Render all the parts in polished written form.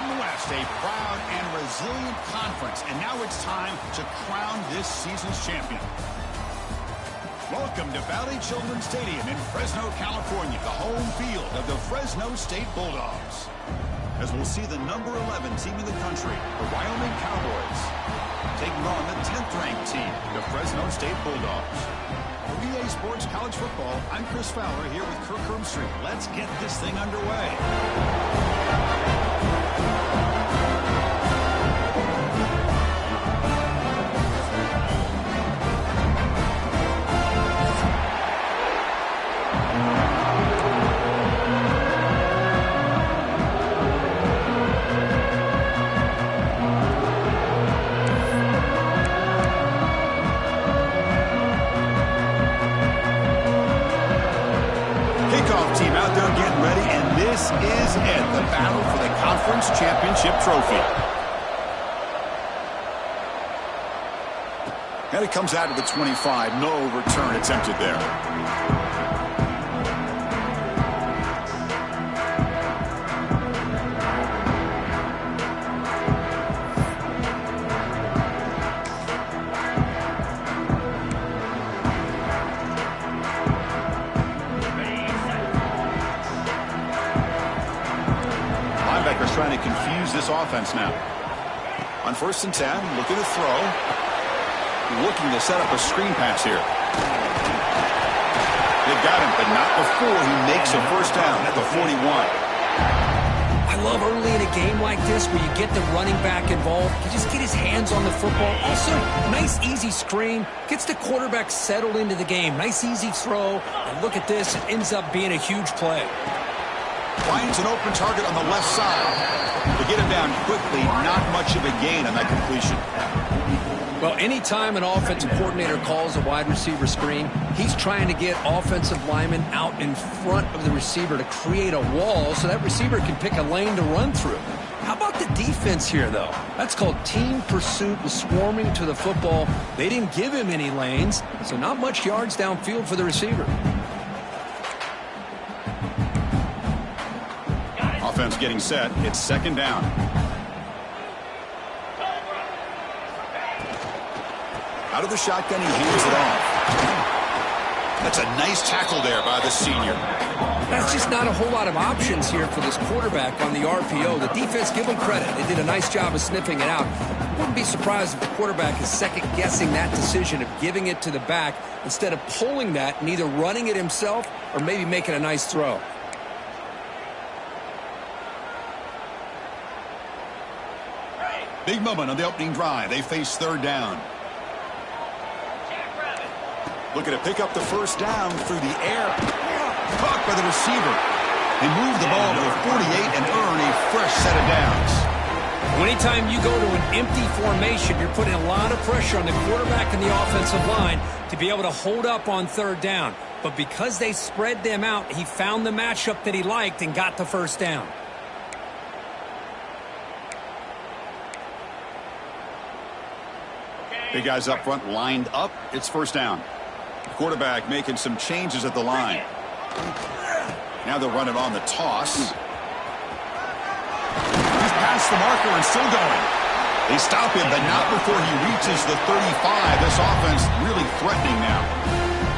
Mountain West, a proud and resilient conference. And now it's time to crown this season's champion. Welcome to Valley Children's Stadium in Fresno, California, the home field of the Fresno State Bulldogs. As we'll see the number 11 team in the country, the Wyoming Cowboys, taking on the 10th-ranked team, the Fresno State Bulldogs. For EA Sports College Football, I'm Chris Fowler here with Kirk Herbstreit. Let's get this thing underway. Team out there getting ready, and this is it, the battle for the conference championship trophy. And it comes out of the 25, no return attempted there. Trying to confuse this offense now. On 1st and 10, looking to throw. Looking to set up a screen pass here. They got him, but not before he makes a first down at the 41. I love early in a game like this where you get the running back involved. You just get his hands on the football. Also, nice easy screen. Gets the quarterback settled into the game. Nice easy throw. And look at this. It ends up being a huge play. Finds an open target on the left side. To get him down quickly, not much of a gain on that completion. Well, anytime an offensive coordinator calls a wide receiver screen, he's trying to get offensive linemen out in front of the receiver to create a wall so that receiver can pick a lane to run through. How about the defense here, though? That's called team pursuit and swarming to the football. They didn't give him any lanes, so not much yards downfield for the receiver. Offense getting set. It's 2nd down. Out of the shotgun, he hands it off. That's a nice tackle there by the senior. That's just not a whole lot of options here for this quarterback on the RPO. The defense, give them credit. They did a nice job of sniffing it out. Wouldn't be surprised if the quarterback is second-guessing that decision of giving it to the back instead of pulling that and either running it himself or maybe making a nice throw. Big moment on the opening drive. They face 3rd down. Looking to pick up the first down through the air. Caught by the receiver. They move the ball to the 48 and earn a fresh set of downs. Anytime you go to an empty formation, you're putting a lot of pressure on the quarterback and the offensive line to be able to hold up on 3rd down. But because they spread them out, he found the matchup that he liked and got the first down. Big guys up front lined up. It's 1st down. Quarterback making some changes at the line. Now they'll run it on the toss. He's past the marker and still going. They stop him, but not before he reaches the 35. This offense really threatening now.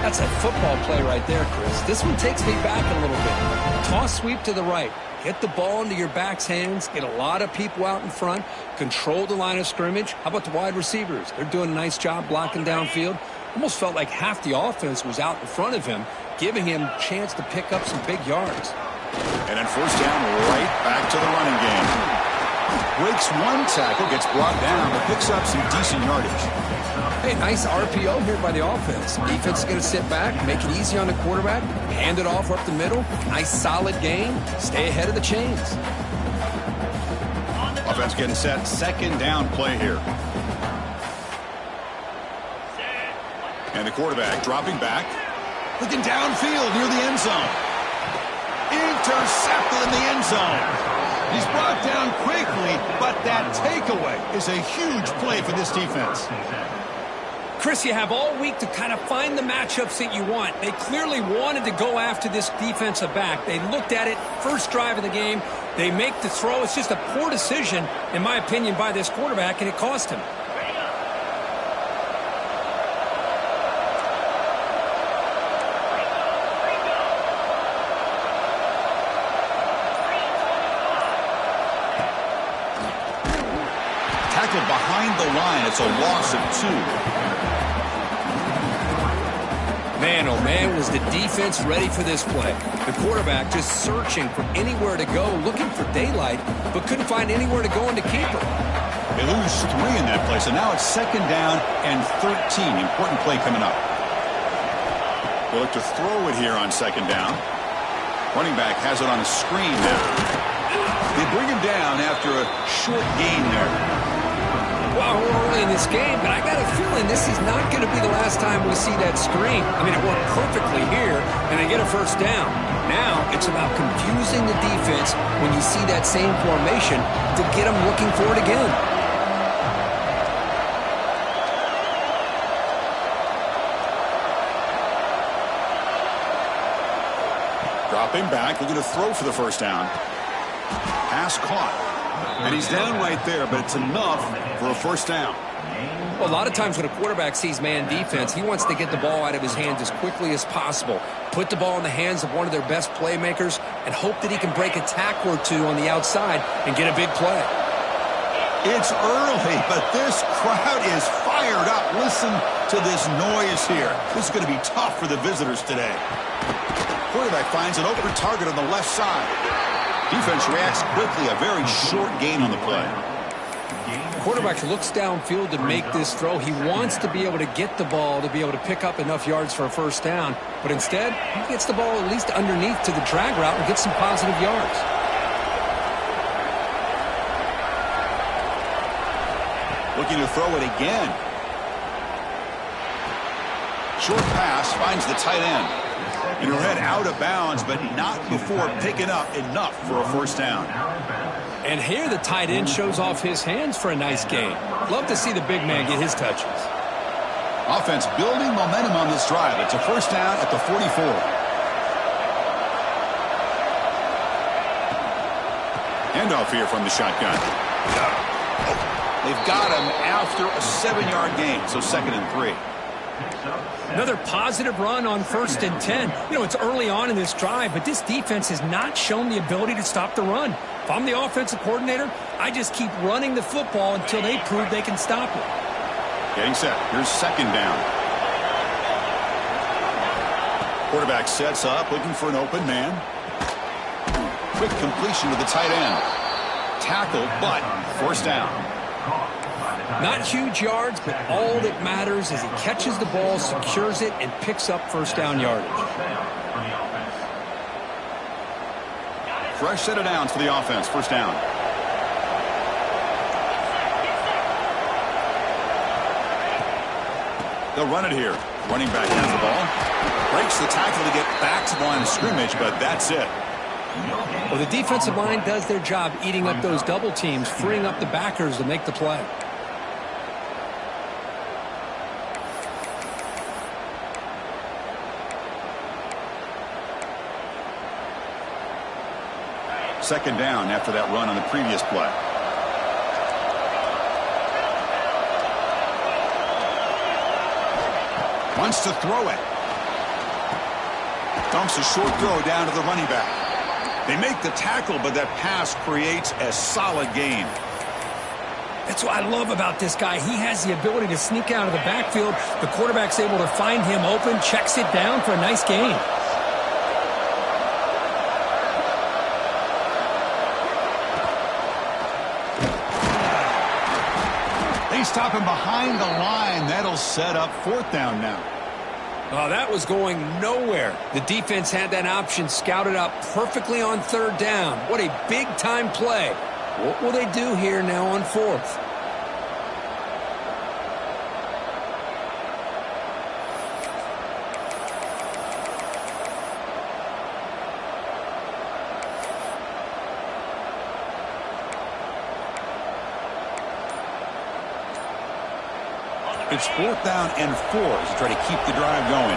That's a football play right there, Chris. This one takes me back a little bit. Toss sweep to the right. Get the ball into your back's hands. Get a lot of people out in front. Control the line of scrimmage. How about the wide receivers? They're doing a nice job blocking downfield. Almost felt like half the offense was out in front of him, giving him a chance to pick up some big yards. And then 1st down, right back to the running game. Breaks one tackle, gets brought down, but picks up some decent yardage. Hey, nice RPO here by the offense. Defense is going to sit back, make it easy on the quarterback, hand it off up the middle. Nice solid game. Stay ahead of the chains. Offense getting set. 2nd down play here. And the quarterback dropping back. Looking downfield near the end zone. Intercepted in the end zone. He's brought down quickly, but that takeaway is a huge play for this defense. Chris, you have all week to kind of find the matchups that you want. They clearly wanted to go after this defensive back. They looked at it, first drive of the game, They make the throw. It's just a poor decision, in my opinion, by this quarterback, and it cost him. Tackled behind the line. It's a loss of 2. Man, oh man, was the defense ready for this play. The quarterback just searching for anywhere to go, looking for daylight, but couldn't find anywhere to go into keeper. They lose 3 in that play, so now it's 2nd down and 13. Important play coming up. They look to throw it here on 2nd down. Running back has it on a screen now. They bring him down after a short gain there. Well, we're early in this game, but I got a feeling this is not going to be the last time we see that screen. I mean, it worked perfectly here, and they get a first down. Now it's about confusing the defense when you see that same formation to get them looking for it again. Dropping back, looking to throw for the first down. Pass caught. And he's down right there, but it's enough for a first down. Well, a lot of times when a quarterback sees man defense, he wants to get the ball out of his hands as quickly as possible, put the ball in the hands of one of their best playmakers, and hope that he can break a tackle or two on the outside and get a big play. It's early, but this crowd is fired up. Listen to this noise here. This is going to be tough for the visitors today. Quarterback finds an open target on the left side. Defense reacts quickly, a very short gain on the play. Quarterback looks downfield to make this throw. He wants to be able to get the ball to be able to pick up enough yards for a first down, but instead, he gets the ball at least underneath to the drag route and gets some positive yards. Looking to throw it again. Short pass finds the tight end. And he'll head out of bounds, but not before picking up enough for a first down. And here the tight end shows off his hands for a nice gain. Love to see the big man get his touches. Offense building momentum on this drive. It's a first down at the 44. Handoff here from the shotgun. They've got him after a 7-yard gain, so 2nd and 3. Another positive run on 1st and 10. You know, it's early on in this drive, but this defense has not shown the ability to stop the run. If I'm the offensive coordinator, I just keep running the football until they prove they can stop it. Getting set. Here's 2nd down. Quarterback sets up, looking for an open man. Quick completion to the tight end. Tackled, but first down. Not huge yards, but all that matters is he catches the ball, secures it, and picks up first down yardage. Fresh set of downs for the offense. First down. They'll run it here. Running back has the ball. Breaks the tackle to get back to the line of scrimmage, but that's it. Well, the defensive line does their job eating up those double teams, freeing up the backers to make the play. Second down after that run on the previous play. Wants to throw it. Dumps a short throw down to the running back. They make the tackle, but that pass creates a solid gain. That's what I love about this guy. He has the ability to sneak out of the backfield. The quarterback's able to find him open, checks it down for a nice gain. They stop him behind the line. That'll set up 4th down now. Oh, that was going nowhere. The defense had that option scouted out perfectly on 3rd down. What a big-time play. What will they do here now on 4th? It's 4th down and 4 to try to keep the drive going.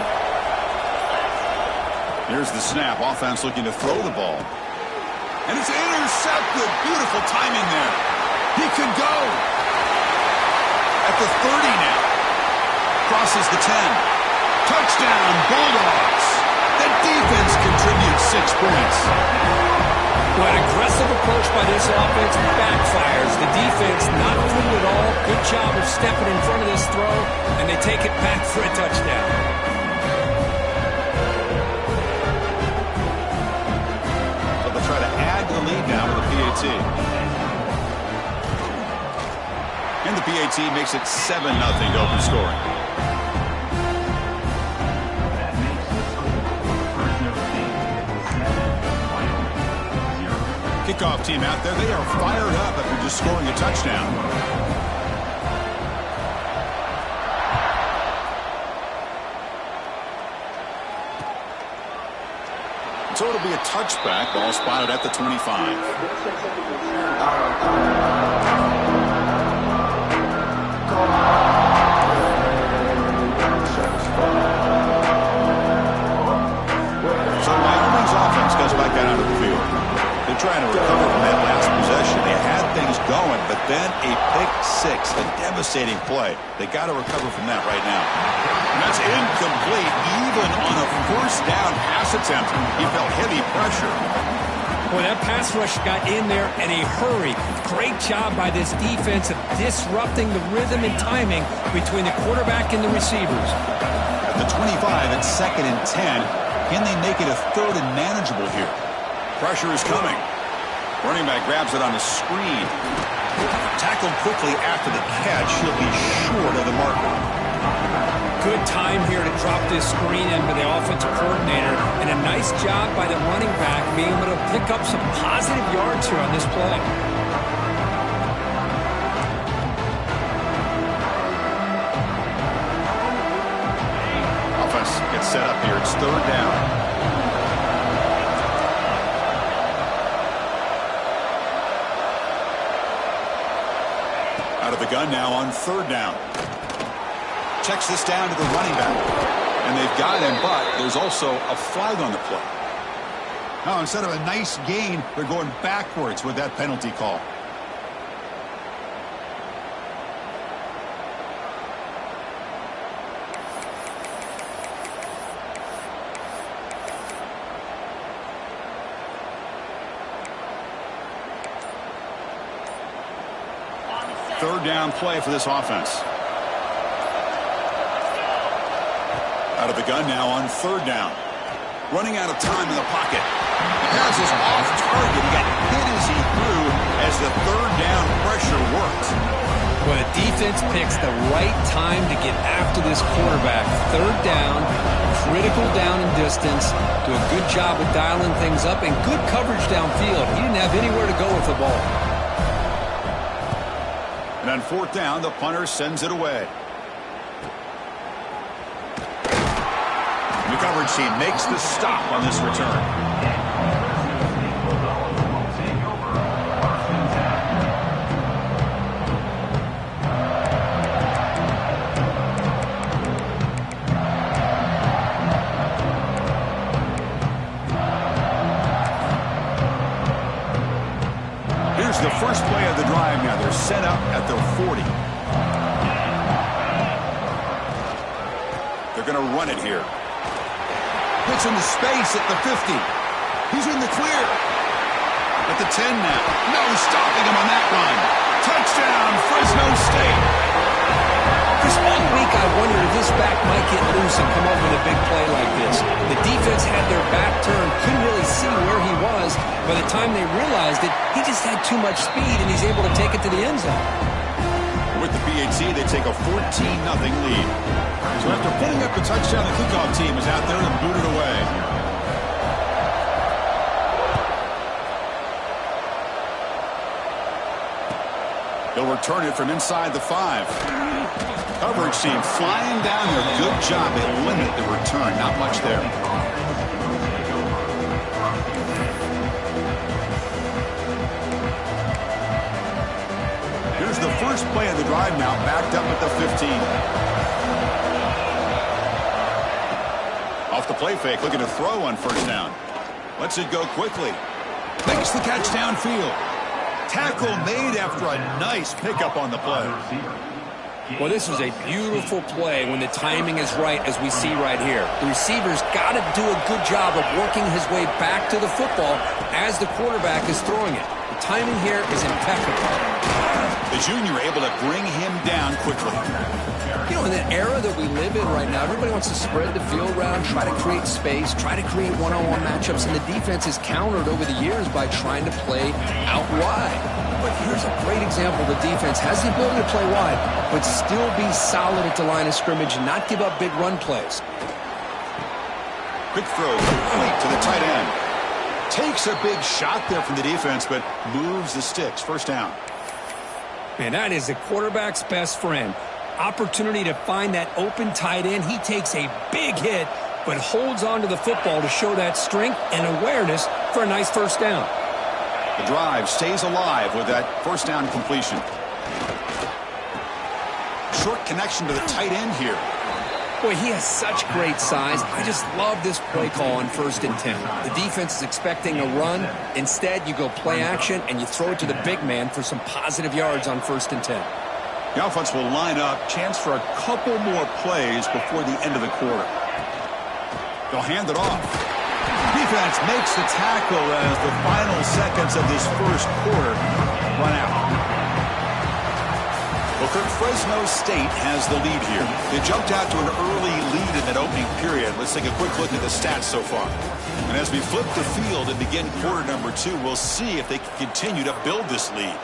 Here's the snap. Offense looking to throw the ball. And it's intercepted. Beautiful timing there. He can go. At the 30 now. Crosses the 10. Touchdown, Bulldogs. The defense contributes 6 points. Well, an aggressive approach by this offense backfires. The defense not fooled at all. Good job of stepping in front of this throw, and they take it back for a touchdown. So they'll try to add to the lead now with the PAT. And the PAT makes it 7-0 to open scoring. Kickoff team out there. They are fired up after just scoring a touchdown. So it'll be a touchback. Ball spotted at the 25. So Wyoming's offense goes back out onto the field. They're trying to recover from that last possession. They had things going, but then a pick six, a devastating play. They got to recover from that right now. And that's incomplete, even on a first down pass attempt. He felt heavy pressure. Boy, that pass rush got in there in a hurry. Great job by this defense of disrupting the rhythm and timing between the quarterback and the receivers. At the 25, it's 2nd and 10. Can they make it a 3rd and manageable here? Pressure is coming. Running back grabs it on the screen. Tackled quickly after the catch. He'll be short of the marker. Good time here to drop this screen in by the offensive coordinator. And a nice job by the running back being able to pick up some positive yards here on this play. Offense gets set up here. It's 3rd down. Out of the gun now on 3rd down. Checks this down to the running back. And they've got him, but there's also a flag on the play. Now, instead of a nice gain, they're going backwards with that penalty call. Third down play for this offense. Out of the gun now on 3rd down. Running out of time in the pocket. The pass is off target. He got hit as he threw as the 3rd down pressure worked. Well, the defense picks the right time to get after this quarterback. 3rd down, critical down and distance. Do a good job of dialing things up and good coverage downfield. He didn't have anywhere to go with the ball. And on 4th down, the punter sends it away. The coverage team makes the stop on this return. Here's the first play of the drive now. They're set up at their 40. They're going to run it here. Gets into space at the 50. He's in the clear. At the 10 now. No stopping him on that run. Touchdown, Fresno State. Chris, all week I wondered if this back might get loose and come up with a big play like this. The defense had their back turned, couldn't really see where he was. By the time they realized it, he just had too much speed, and he's able to take it to the end zone. With the PAT, they take a 14-0 lead. So after putting up the touchdown, the kickoff team is out there and booted away. They'll return it from inside the 5. Coverage team flying down there. Good job. They limit the return. Not much there. Here's the first play of the drive now, backed up at the 15. Off the play fake, looking to throw on 1st down. Lets it go quickly. Makes the catch downfield. Tackle made after a nice pickup on the play. Well, this is a beautiful play when the timing is right, as we see right here. The receiver's got to do a good job of working his way back to the football as the quarterback is throwing it. The timing here is impeccable. The junior able to bring him down quickly. You know, in the era that we live in right now, everybody wants to spread the field around, try to create space, try to create one-on-one matchups, and the defense is countered over the years by trying to play out wide. But here's a great example. The defense has the ability to play wide, but still be solid at the line of scrimmage and not give up big run plays. Quick throw complete to the tight end. Takes a big shot there from the defense, but moves the sticks. First down. Man, that is the quarterback's best friend. Opportunity to find that open tight end. He takes a big hit, but holds on to the football to show that strength and awareness for a nice first down. The drive stays alive with that first down completion. Short connection to the tight end here. Boy, he has such great size. I just love this play call on 1st and 10. The defense is expecting a run. Instead, you go play action, and you throw it to the big man for some positive yards on 1st and 10. The offense will line up. Chance for a couple more plays before the end of the quarter. They'll hand it off. Defense makes the tackle as the final seconds of this first quarter run out. Well, Fresno State has the lead here. They jumped out to an early lead in that opening period. Let's take a quick look at the stats so far. And as we flip the field and begin quarter number 2, we'll see if they can continue to build this lead.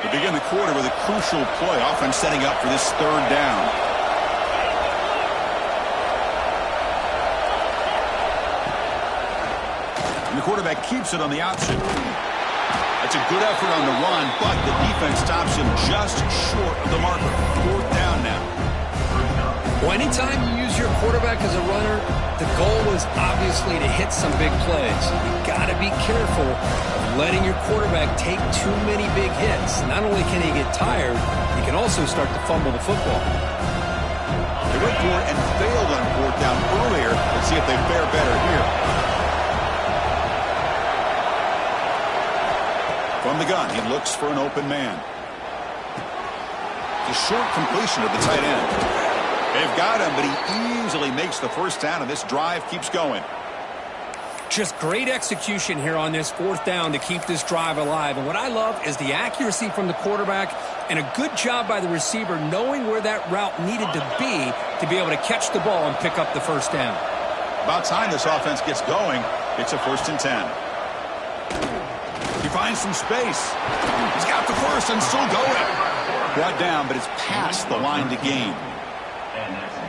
They begin the quarter with a crucial play, often setting up for this third down. And the quarterback keeps it on the option. That's a good effort on the run, but the defense stops him just short of the marker. Fourth down now. Well, anytime you use your quarterback as a runner, the goal is obviously to hit some big plays. You've got to be careful of letting your quarterback take too many big hits. Not only can he get tired, he can also start to fumble the football. They went for it and failed on fourth down earlier. Let's see if they fare better here. From the gun, he looks for an open man. The short completion of the tight end. They've got him, but he easily makes the first down, and this drive keeps going. Just great execution here on this fourth down to keep this drive alive. And what I love is the accuracy from the quarterback and a good job by the receiver knowing where that route needed to be able to catch the ball and pick up the first down. About time this offense gets going. It's a 1st and 10. He finds some space. He's got the first and still going. Brought down, but it's past the line to gain.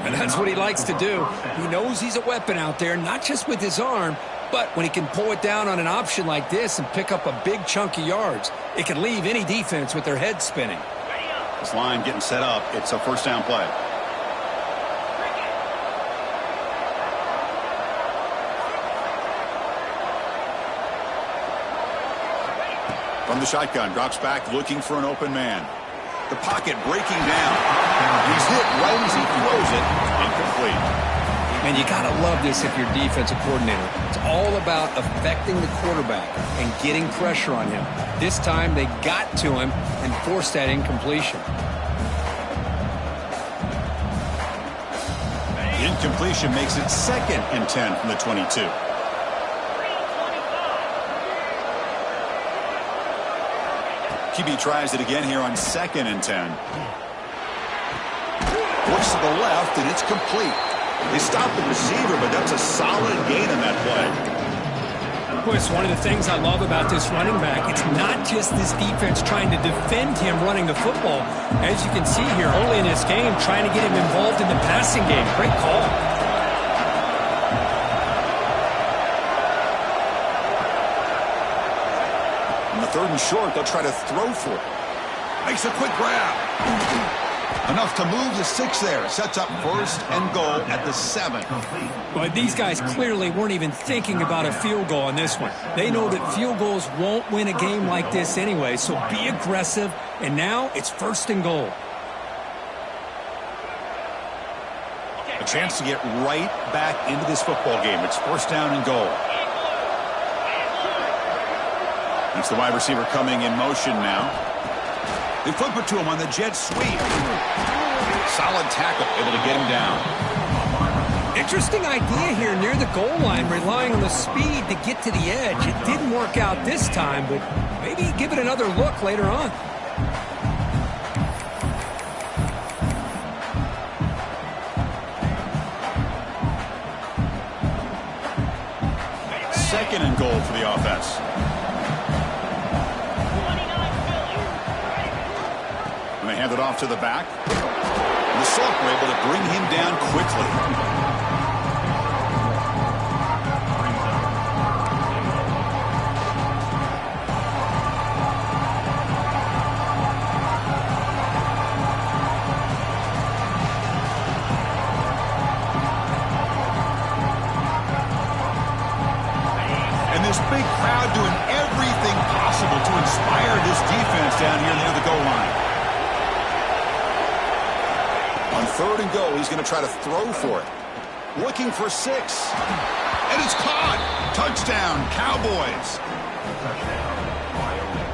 And that's what he likes to do. He knows he's a weapon out there, not just with his arm, but when he can pull it down on an option like this and pick up a big chunk of yards, it can leave any defense with their head spinning. This line getting set up. It's a first down play. From the shotgun, drops back looking for an open man. The pocket breaking down. He's hit right as he throws it. Incomplete. Man, you got to love this if you're defensive coordinator. It's all about affecting the quarterback and getting pressure on him. This time they got to him and forced that incompletion. Incompletion makes it 2nd and 10 from the 22. QB tries it again here on 2nd and 10. Looks to the left, and it's complete. They stop the receiver, but that's a solid gain in that play. Boy, it's one of the things I love about this running back. It's not just this defense trying to defend him running the football. As you can see here early in this game, trying to get him involved in the passing game. Great call. On the 3rd and short, they'll try to throw for it. Makes a quick grab. Enough to move the 6 there. Sets up 1st and goal at the 7. But these guys clearly weren't even thinking about a field goal on this one. They know that field goals won't win a game like this anyway, so be aggressive. And now it's 1st and goal. A chance to get right back into this football game. It's 1st down and goal. It's the wide receiver coming in motion now. They flip it to him on the jet sweep. Solid tackle, able to get him down. Interesting idea here near the goal line, relying on the speed to get to the edge. It didn't work out this time, but maybe give it another look later on. Second and goal for the offense. And they hand it off to the back. And the Salk were able to bring him down quickly. This big crowd doing everything possible to inspire this defense down here near the goal line. On third and goal, he's going to try to throw for it. Looking for 6. And it's caught. Touchdown, Cowboys.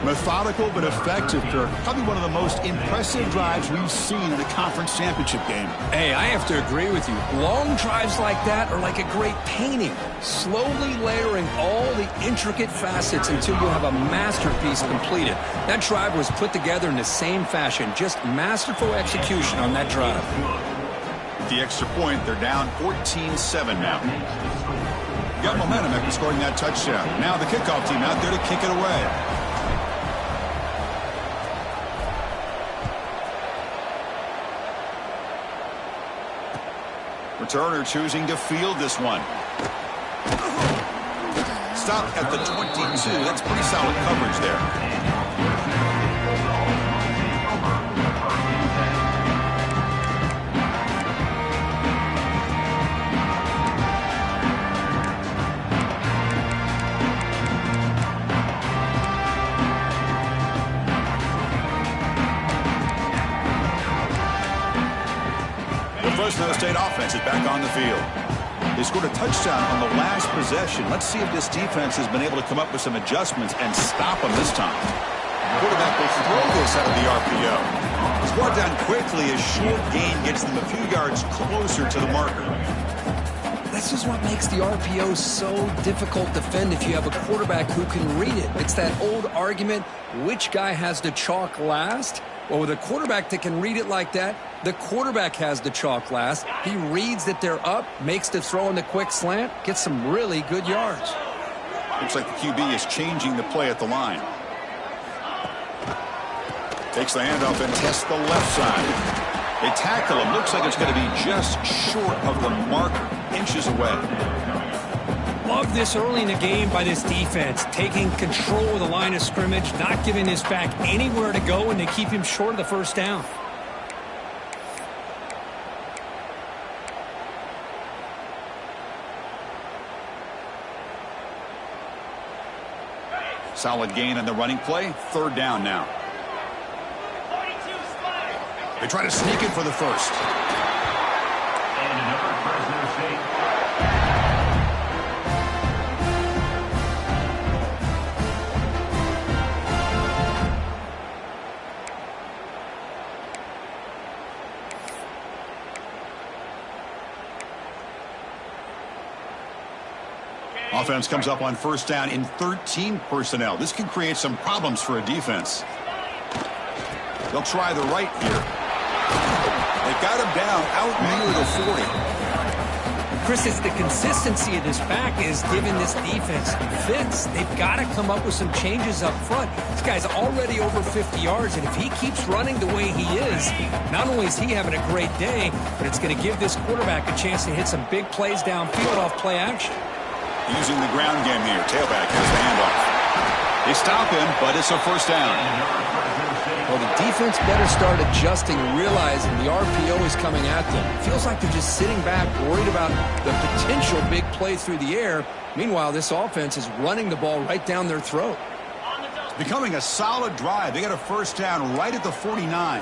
Methodical but effective, Kirk. Probably one of the most impressive drives we've seen in a conference championship game. Hey, I have to agree with you. Long drives like that are like a great painting. Slowly layering all the intricate facets until you have a masterpiece completed. That drive was put together in the same fashion. Just masterful execution on that drive. With the extra point, they're down 14-7 now. Got momentum after scoring that touchdown. Now the kickoff team out there to kick it away. Returner choosing to field this one. Stop at the 22. That's pretty solid coverage there. Fresno State offense is back on the field. They scored a touchdown on the last possession. Let's see if this defense has been able to come up with some adjustments and stop them this time. Quarterback will throw this out of the RPO. It's brought down quickly as short gain gets them a few yards closer to the marker. This is what makes the RPO so difficult to defend if you have a quarterback who can read it. It's that old argument, which guy has the chalk last? Well, with a quarterback that can read it like that, the quarterback has the chalk last. He reads that they're up, makes the throw in the quick slant, gets some really good yards. Looks like the QB is changing the play at the line. Takes the handoff and tests the left side. They tackle him. Looks like it's going to be just short of the marker, inches away. Love this early in the game by this defense, taking control of the line of scrimmage, not giving his back anywhere to go, and they keep him short of the first down. Solid gain on the running play. Third down now. They try to sneak it for the first. And another Fresno State. Offense comes up on first down in 13 personnel. This can create some problems for a defense. They'll try the right here. They got him down out near the 40. Chris, it's the consistency of this back is giving this defense fits. They've got to come up with some changes up front. This guy's already over 50 yards, and if he keeps running the way he is, not only is he having a great day, but it's going to give this quarterback a chance to hit some big plays downfield off play action. Using the ground game here. Tailback has the handoff. They stop him, but it's a first down. Well, the defense better start adjusting and realizing the RPO is coming at them. It feels like they're just sitting back, worried about the potential big play through the air. Meanwhile, this offense is running the ball right down their throat. It's becoming a solid drive. They got a first down right at the 49.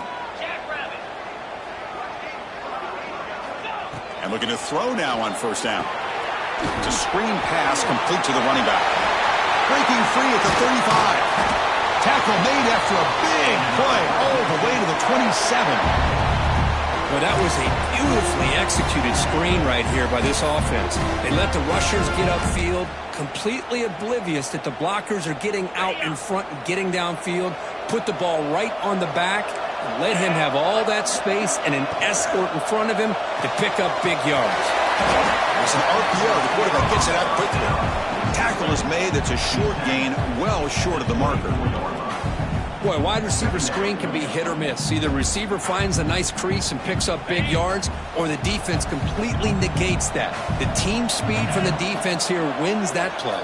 And looking to throw now on first down. It's a screen pass complete to the running back. Breaking free at the 35. Tackle made after a big play all the way to the 27. Well, that was a beautifully executed screen right here by this offense. They let the rushers get upfield, completely oblivious that the blockers are getting out in front and getting downfield, put the ball right on the back, and let him have all that space and an escort in front of him to pick up big yards. It's an RPO. The quarterback gets it out quickly. Tackle is made. That's a short gain, well short of the marker. Boy, wide receiver screen can be hit or miss. Either receiver finds a nice crease and picks up big yards, or the defense completely negates that. The team speed from the defense here wins that play.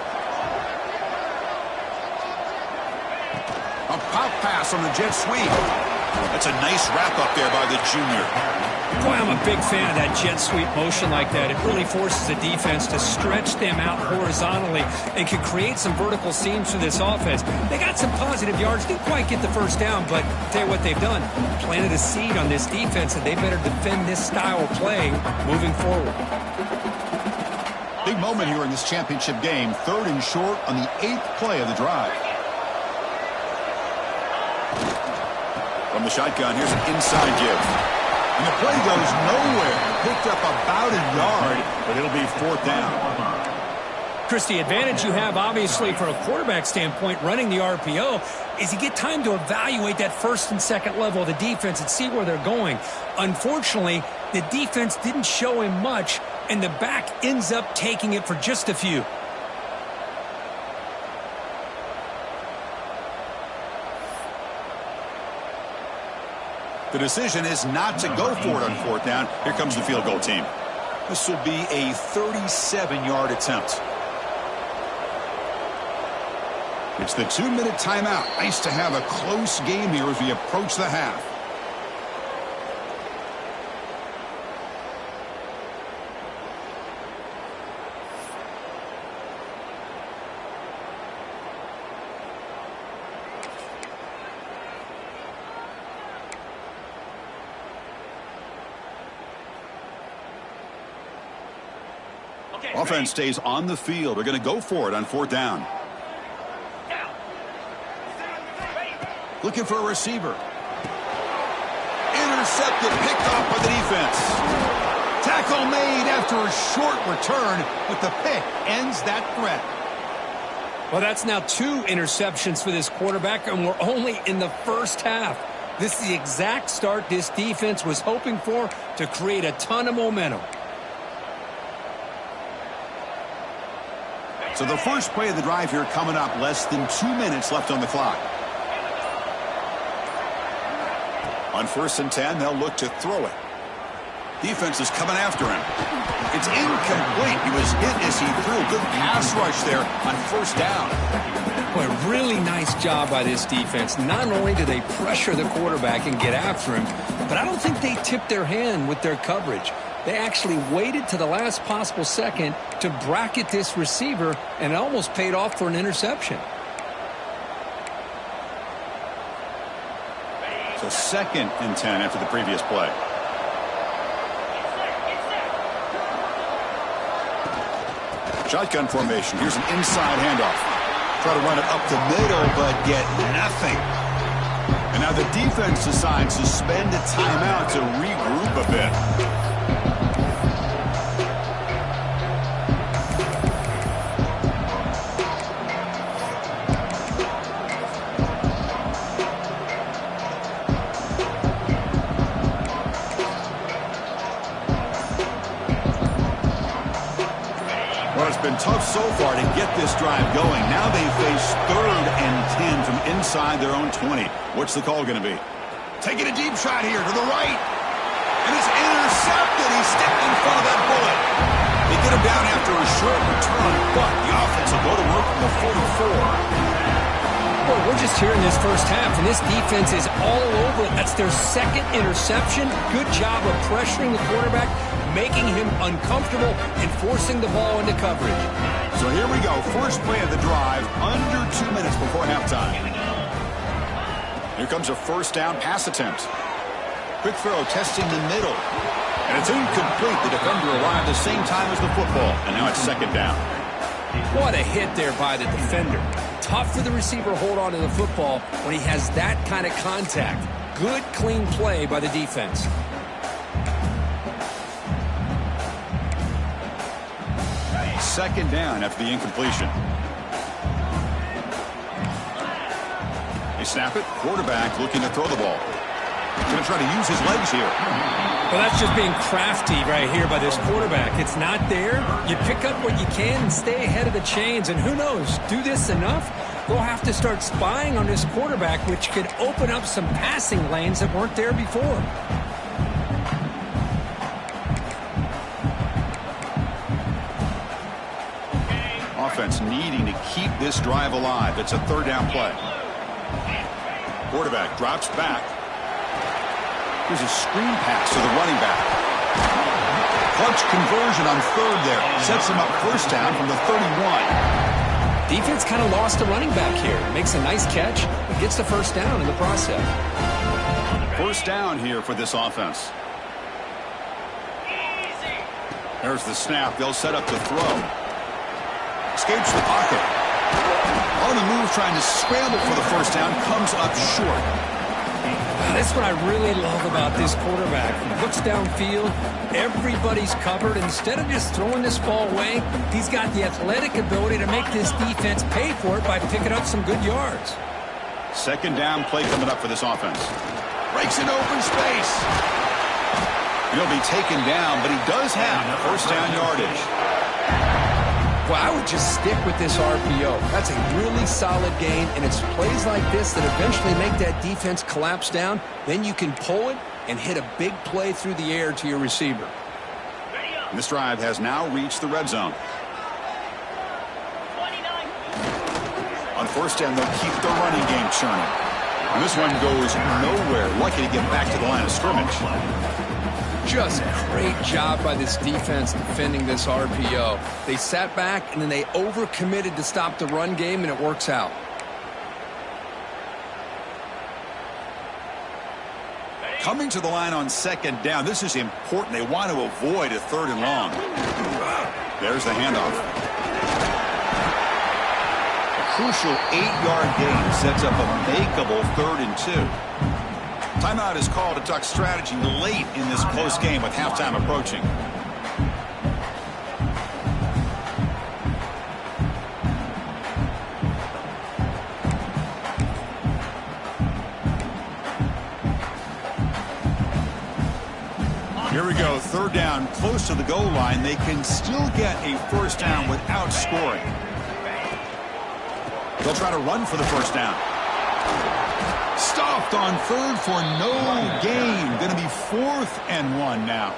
A pop pass on the jet sweep. That's a nice wrap up there by the junior. Boy, I'm a big fan of that jet sweep motion like that. It really forces the defense to stretch them out horizontally and can create some vertical seams for this offense. They got some positive yards, didn't quite get the first down, but I'll tell you what they've done. Planted a seed on this defense, and they better defend this style of play moving forward. Big moment here in this championship game. 3rd and short on the 8th play of the drive. From the shotgun, here's an inside give. And the play goes nowhere. Picked up about a yard, but it'll be 4th down. Chris, the advantage you have, obviously, from a quarterback standpoint, running the RPO, is you get time to evaluate that 1st and 2nd level of the defense and see where they're going. Unfortunately, the defense didn't show him much, and the back ends up taking it for just a few. The decision is not to go for it on 4th down. Here comes the field goal team. This will be a 37-yard attempt. It's the 2-minute timeout. Nice to have a close game here as we approach the half. Offense stays on the field. They're going to go for it on 4th down. Looking for a receiver. Intercepted, picked off by the defense. Tackle made after a short return, but the pick ends that threat. Well, that's now 2 interceptions for this quarterback, and we're only in the first half. This is the exact start this defense was hoping for to create a ton of momentum. So the first play of the drive here coming up, less than 2 minutes left on the clock. On 1st and 10, they'll look to throw it. Defense is coming after him. It's incomplete. He was hit as he threw. Good pass rush there on 1st down. Boy, really nice job by this defense. Not only do they pressure the quarterback and get after him, but I don't think they tipped their hand with their coverage. They actually waited to the last possible second to bracket this receiver, and it almost paid off for an interception. So 2nd and 10 after the previous play. Shotgun formation. Here's an inside handoff. Try to run it up the middle, but get nothing. And now the defense decides to spend a timeout to regroup a bit. Been tough so far to get this drive going. Now they face 3rd and 10 from inside their own 20. What's the call going to be? Taking a deep shot here to the right. And it's intercepted. He stepped in front of that bullet. They get him down after a short return, but the offense will go to work from the 44. Boy, we're just here in this first half, and this defense is all over it. That's their 2nd interception. Good job of pressuring the quarterback, making him uncomfortable, and forcing the ball into coverage. So here we go. First play of the drive, under 2 minutes before halftime. Here comes a 1st down pass attempt. Quick throw, testing the middle. And it's incomplete. The defender arrived the same time as the football, and now it's 2nd down. What a hit there by the defender. Tough for the receiver to hold on to the football when he has that kind of contact. Good, clean play by the defense. Second down after the incompletion. They snap it. Quarterback looking to throw the ball. Going to try to use his legs here. Well, that's just being crafty right here by this quarterback. It's not there. You pick up what you can and stay ahead of the chains. And who knows, do this enough, they'll have to start spying on this quarterback, which could open up some passing lanes that weren't there before. Offense needing to keep this drive alive. It's a third down play. Quarterback drops back. Here's a screen pass to the running back. Clutch conversion on third there. Sets him up first down from the 31. Defense kind of lost the running back here. Makes a nice catch, but gets the first down in the process. First down here for this offense. There's the snap. They'll set up the throw. Escapes the pocket. On the move, trying to scramble for the first down. Comes up short. That's what I really love about this quarterback. He looks downfield. Everybody's covered. Instead of just throwing this ball away, he's got the athletic ability to make this defense pay for it by picking up some good yards. Second down play coming up for this offense. Breaks in open space. He'll be taken down, but he does have first down yardage. Well, I would just stick with this RPO. That's a really solid gain, and it's plays like this that eventually make that defense collapse down. Then you can pull it and hit a big play through the air to your receiver. This drive has now reached the red zone. On first down, they'll keep the running game churning. And this one goes nowhere. Lucky to get back to the line of scrimmage. Just a great job by this defense defending this RPO. They sat back, and then they overcommitted to stop the run game, and it works out. Coming to the line on second down. This is important. They want to avoid a third and long. There's the handoff. A crucial 8-yard gain sets up a makeable 3rd and 2. Timeout is called to talk strategy late in this close game with halftime approaching. Here we go, third down, close to the goal line. They can still get a first down without scoring. They'll try to run for the first down. Stopped on third for no gain. Going to be 4th and 1 now.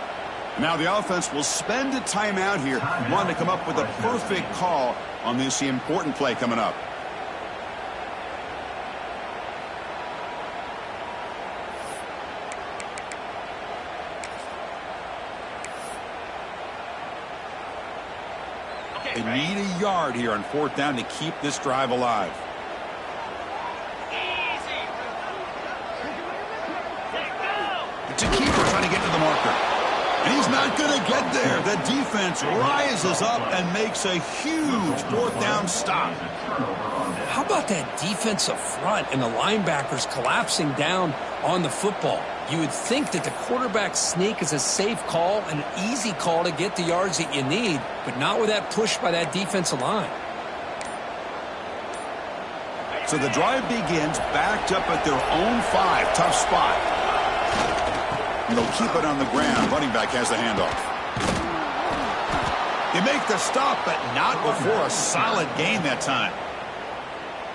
Now the offense will spend a timeout here. Want to come up with a perfect call on this important play coming up. They need a yard here on 4th down to keep this drive alive. It's a keeper trying to get to the marker. And he's not going to get there. The defense rises up and makes a huge 4th down stop. How about that defensive front and the linebackers collapsing down on the football? You would think that the quarterback sneak is a safe call, an easy call to get the yards that you need, but not with that push by that defensive line. So the drive begins backed up at their own 5. Tough spot. And they'll keep it on the ground. Running back has the handoff. They make the stop, but not before a solid gain that time.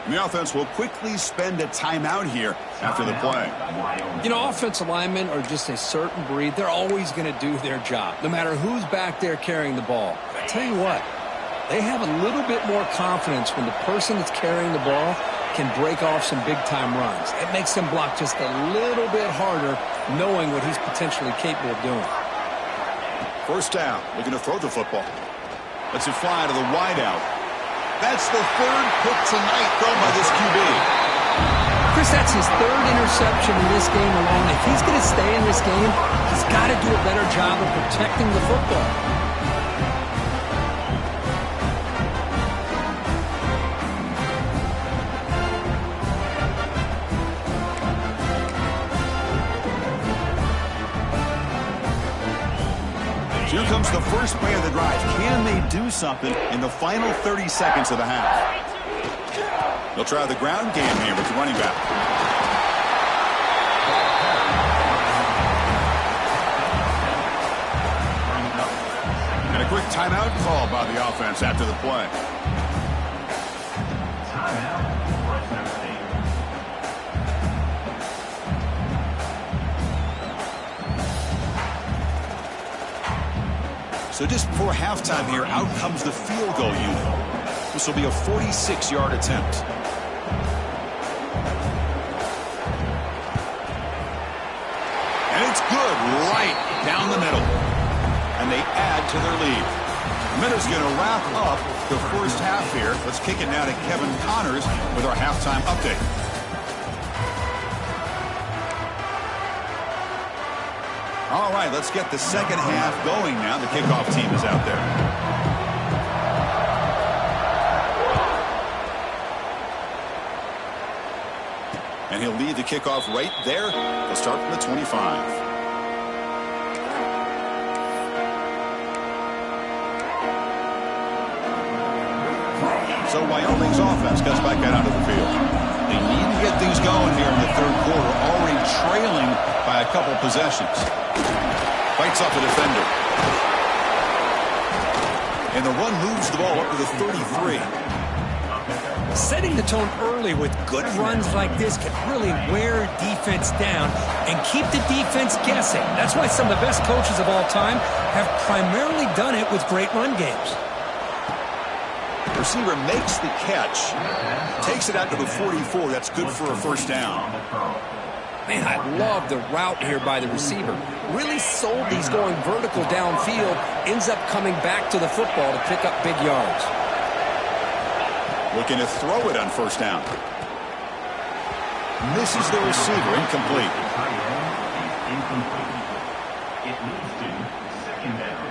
And the offense will quickly spend a timeout here after the play. You know, offensive linemen are just a certain breed. They're always going to do their job, no matter who's back there carrying the ball. I tell you what, they have a little bit more confidence when the person that's carrying the ball can break off some big-time runs. It makes them block just a little bit harder, knowing what he's potentially capable of doing. First down, looking to throw the football. Lets it fly to the wideout. That's the 3rd pick tonight thrown by this QB. Chris, that's his 3rd interception in this game alone. If he's going to stay in this game, he's got to do a better job of protecting the football. Here comes the first play of the drive. Can they do something in the final 30 seconds of the half? They'll try the ground game here with the running back. And a quick timeout call by the offense after the play. So just before halftime here, out comes the field goal unit. This will be a 46-yard attempt. And it's good right down the middle. And they add to their lead. Minutes going to wrap up the first half here. Let's kick it now to Kevin Connors with our halftime update. All right, let's get the second half going now. The kickoff team is out there. And he'll lead the kickoff right there. He'll start from the 25. So Wyoming's offense gets back out onto the field. They need to get things going here in the third quarter, already trailing by a couple possessions. Fights off the defender. And the run moves the ball up to the 33. Setting the tone early with good runs like this can really wear defense down and keep the defense guessing. That's why some of the best coaches of all time have primarily done it with great run games. Receiver makes the catch, takes it out to the 44. That's good for a first down. Man, I love the route here by the receiver. Really sold he's going vertical downfield, ends up coming back to the football to pick up big yards. Looking to throw it on first down. Misses the receiver, incomplete. It moves to second down.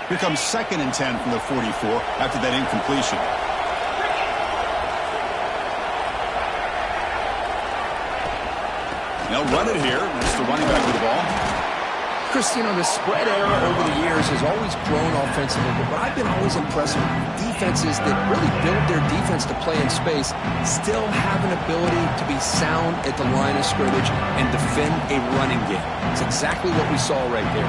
Here comes 2nd and 10 from the 44 after that incompletion. They'll run it here. It's the running back with the ball. Chris, you know, the spread era over the years has always grown offensively, but what I've been always impressed with defenses that really build their defense to play in space still have an ability to be sound at the line of scrimmage and defend a running game. It's exactly what we saw right there.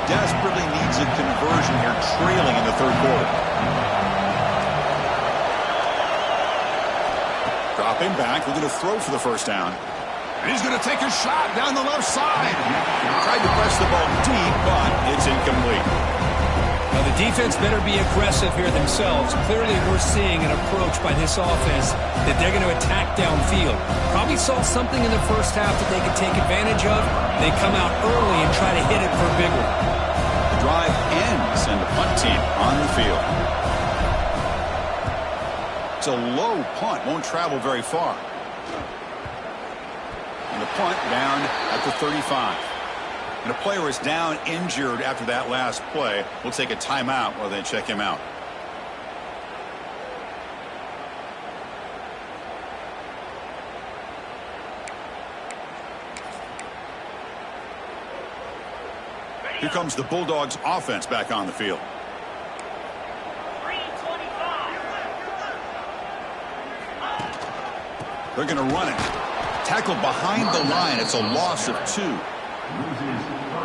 Desperately needs a conversion here, trailing in the third quarter. Dropping back, looking to throw for the first down. And he's going to take a shot down the left side. Tried to press the ball deep, but it's incomplete. Now the defense better be aggressive here themselves. Clearly we're seeing an approach by this offense that they're going to attack downfield. Probably saw something in the first half that they could take advantage of. They come out early and try to hit it for a big one. The drive ends and the punt team on the field. It's a low punt, won't travel very far. And the punt down at the 35. And a player is down injured after that last play. We'll take a timeout while they check him out. Here comes the Bulldogs offense back on the field. They're going to run it. Tackled behind the line. It's a loss of 2.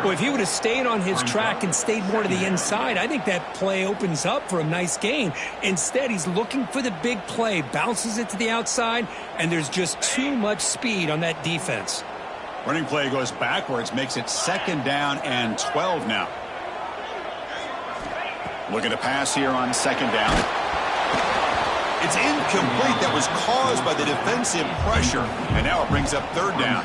Well, if he would have stayed on his track and stayed more to the inside, I think that play opens up for a nice gain. Instead, he's looking for the big play, bounces it to the outside, and there's just too much speed on that defense. Running play goes backwards, makes it 2nd down and 12 now. Looking to pass here on 2nd down. It's incomplete. That was caused by the defensive pressure. And now it brings up 3rd down.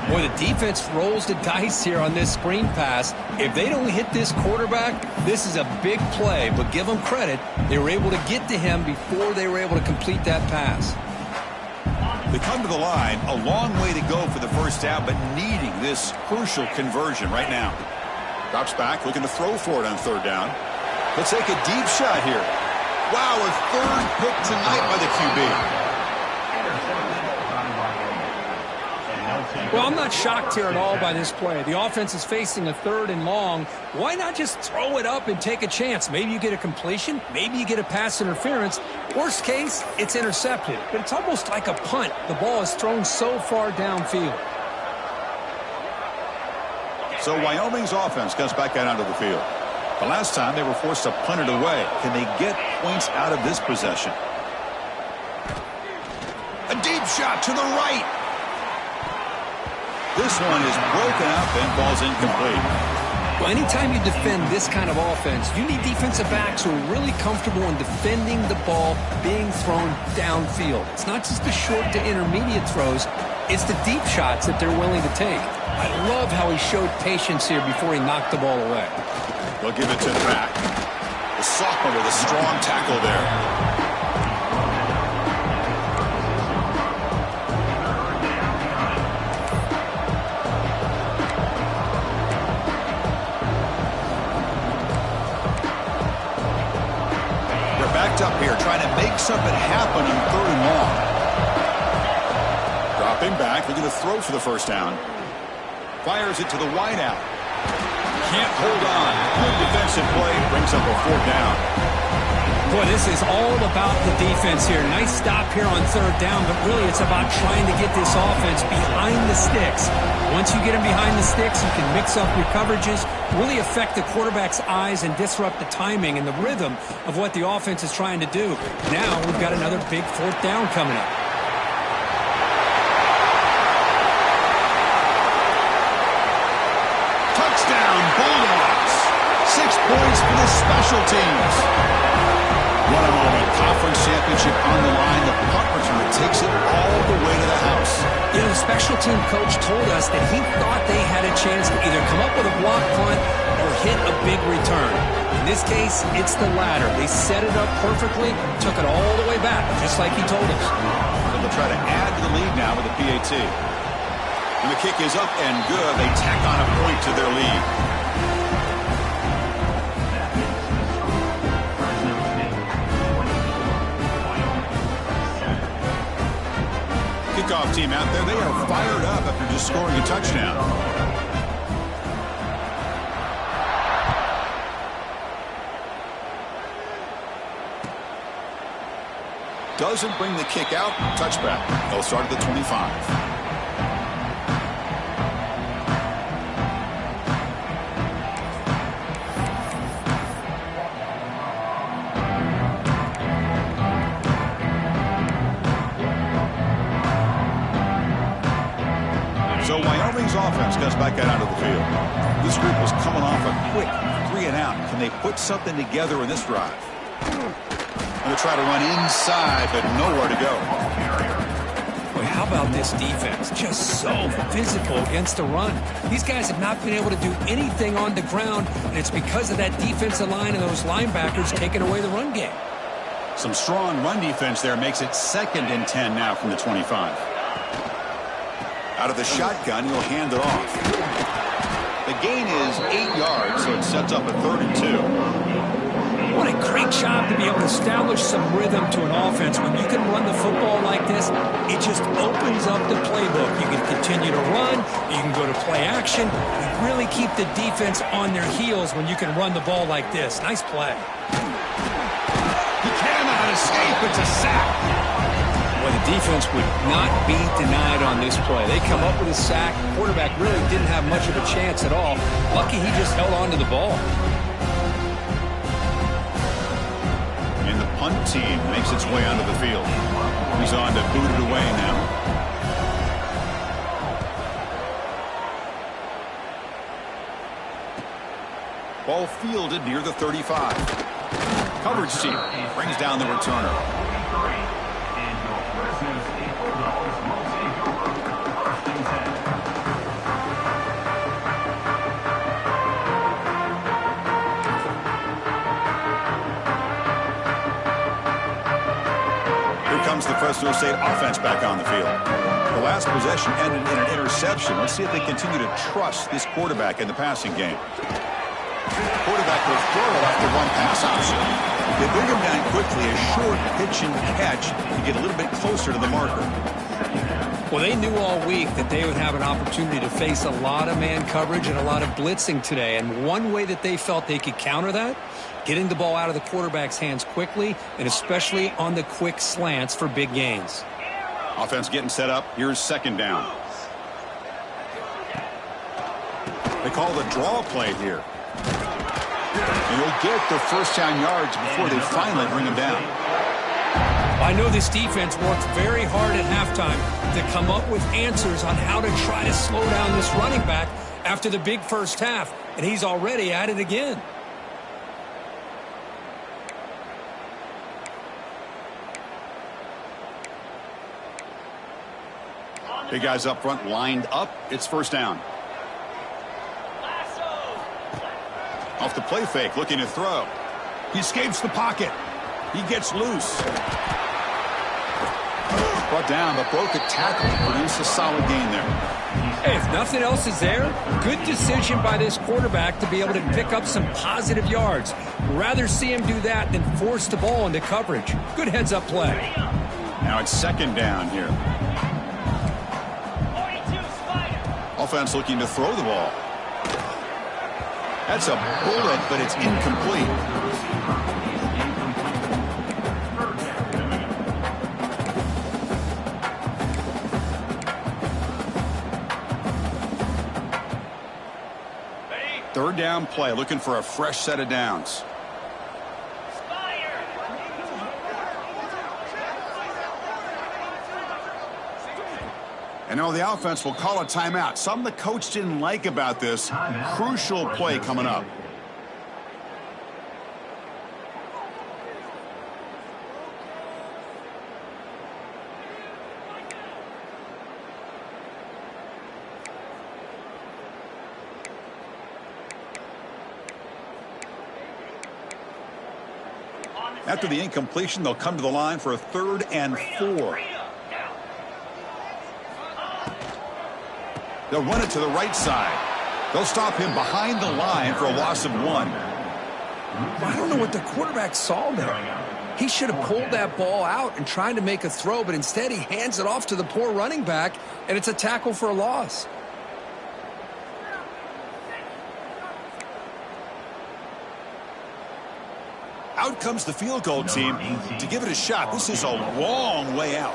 Boy, the defense rolls the dice here on this screen pass. If they don't hit this quarterback, this is a big play. But give them credit. They were able to get to him before they were able to complete that pass. They come to the line, a long way to go for the first down, but needing this crucial conversion right now. Drops back, looking to throw for it on third down. He'll take a deep shot here. Wow, a third pick tonight by the QB. Well, I'm not shocked here at all by this play. The offense is facing a 3rd and long. Why not just throw it up and take a chance? Maybe you get a completion. Maybe you get a pass interference. Worst case, it's intercepted. But it's almost like a punt. The ball is thrown so far downfield. So Wyoming's offense comes back out onto the field. The last time they were forced to punt it away. Can they get points out of this possession? A deep shot to the right. This one is broken up and falls incomplete. Well, anytime you defend this kind of offense, you need defensive backs who are really comfortable in defending the ball being thrown downfield. It's not just the short to intermediate throws. It's the deep shots that they're willing to take. I love how he showed patience here before he knocked the ball away. They'll give it to the back. The sophomore with a strong tackle there. Up here trying to make something happen on 3rd and long. Dropping back, looking to throw for the first down. Fires it to the wideout. Can't hold on. Good defensive play, brings up a 4th down. Boy, this is all about the defense here. Nice stop here on 3rd down, but really it's about trying to get this offense behind the sticks. Once you get them behind the sticks, you can mix up your coverages, really affect the quarterback's eyes and disrupt the timing and the rhythm of what the offense is trying to do. Now we've got another big 4th down coming up. Touchdown, Bulldogs. 6 points for the special teams. What a moment. Conference championship on the line. The punt return takes it all the way to the house. You know, the special team coach told us that he thought they had a chance to either come up with a block punt or hit a big return. In this case, it's the latter. They set it up perfectly, took it all the way back, just like he told us. So they'll try to add to the lead now with the PAT. When the kick is up and good, they tack on a point to their lead. Kickoff team out there, they are fired up after just scoring a touchdown. Doesn't bring the kick out. Touchback. They'll start at the 25. So Wyoming's offense gets back out onto the field. This group was coming off a quick 3 and out. Can they put something together in this drive? Going to try to run inside, but nowhere to go. Boy, how about this defense? Just so physical against the run. These guys have not been able to do anything on the ground, and it's because of that defensive line and those linebackers taking away the run game. Some strong run defense there makes it 2nd and 10 now from the 25. Out of the shotgun, he'll hand it off. The gain is 8 yards, so it sets up a 3rd and 2. What a great job to be able to establish some rhythm to an offense. When you can run the football like this, it just opens up the playbook. You can continue to run. You can go to play action. You really keep the defense on their heels when you can run the ball like this. Nice play. He cannot escape. It's a sack. Well, the defense would not be denied on this play. They come up with a sack. The quarterback really didn't have much of a chance at all. Lucky he just held on to the ball. And the punt team makes its way onto the field. He's on to boot it away now. Ball fielded near the 35. Coverage team brings down the returner. Here comes the Fresno State offense back on the field. The last possession ended in an interception. Let's see if they continue to trust this quarterback in the passing game. The quarterback will throw it after one pass option. They bring him down quickly, a short pitch and catch to get a little bit closer to the marker. Well, they knew all week that they would have an opportunity to face a lot of man coverage and a lot of blitzing today. And one way that they felt they could counter that, getting the ball out of the quarterback's hands quickly, and especially on the quick slants for big gains. Offense getting set up. Here's second down. They call the draw play here. And he'll get the first down yards before they finally bring him down. I know this defense worked very hard at halftime to come up with answers on how to try to slow down this running back after the big first half, and he's already at it again. Big guys up front lined up. It's first down. Off the play fake, looking to throw. He escapes the pocket. He gets loose. Brought down, but broke a tackle. Produced a solid gain there. Hey, if nothing else is there, good decision by this quarterback to be able to pick up some positive yards. Rather see him do that than force the ball into coverage. Good heads-up play. Now it's second down here. Offense looking to throw the ball. That's a bullet, but it's incomplete. Third down play, looking for a fresh set of downs. And now the offense will call a timeout. Something the coach didn't like about this. Crucial play coming up. After the incompletion, they'll come to the line for a 3rd and 4. They'll run it to the right side. They'll stop him behind the line for a loss of 1. I don't know what the quarterback saw there. He should have pulled that ball out and tried to make a throw, but instead he hands it off to the poor running back, and it's a tackle for a loss. Out comes the field goal team to give it a shot. This is a long way out.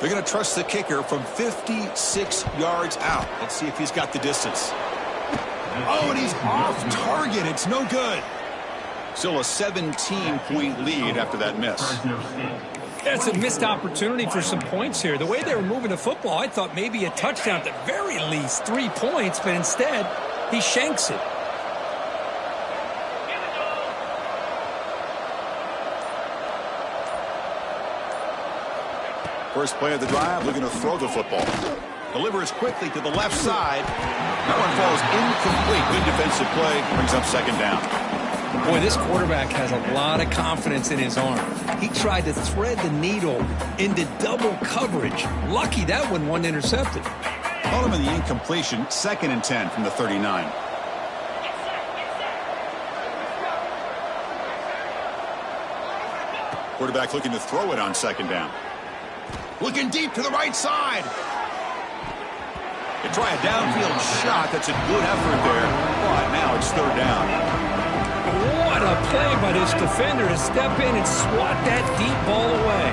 They're going to trust the kicker from 56 yards out. Let's see if he's got the distance. Oh, and he's off target. It's no good. Still a 17-point lead after that miss. That's a missed opportunity for some points here. The way they were moving the football, I thought maybe a touchdown, at the very least 3 points, but instead he shanks it. First play of the drive, looking to throw the football. Delivers quickly to the left side. That one falls incomplete. Good defensive play. Brings up second down. Boy, this quarterback has a lot of confidence in his arm. He tried to thread the needle into double coverage. Lucky that one wasn't intercepted. Call him in the incompletion. 2nd and 10 from the 39. Quarterback looking to throw it on second down. Looking deep to the right side. They try a downfield shot. That's a good effort there. But now it's 3rd down. What a play by this defender to step in and swat that deep ball away.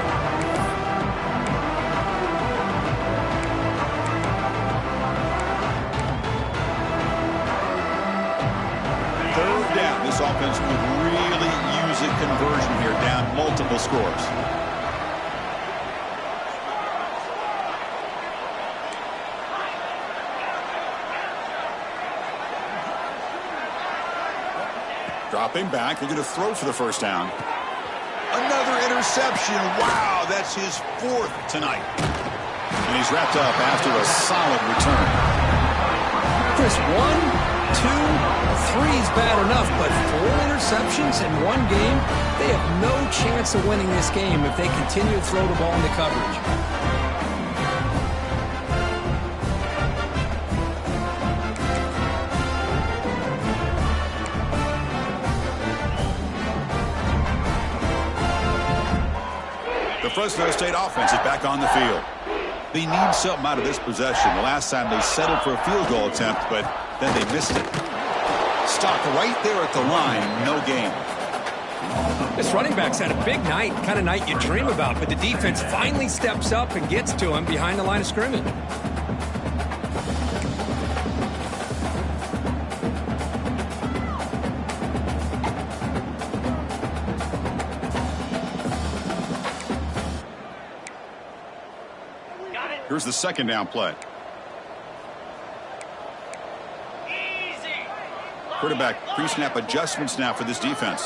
3rd down. This offense could really use a conversion here, down multiple scores. Dropping back, looking to throw for the first down. Another interception. Wow, that's his 4th tonight. And he's wrapped up after a solid return. Chris, 1 3's bad enough, but 4 interceptions in one game, they have no chance of winning this game if they continue to throw the ball into coverage. The Fresno State offense is back on the field. They need something out of this possession. The last time they settled for a field goal attempt, but then they missed it. Stopped right there at the line. No gain. This running back's had a big night, kind of night you dream about, but the defense finally steps up and gets to him behind the line of scrimmage. Here's the second down play. Quarterback pre-snap adjustments now for this defense.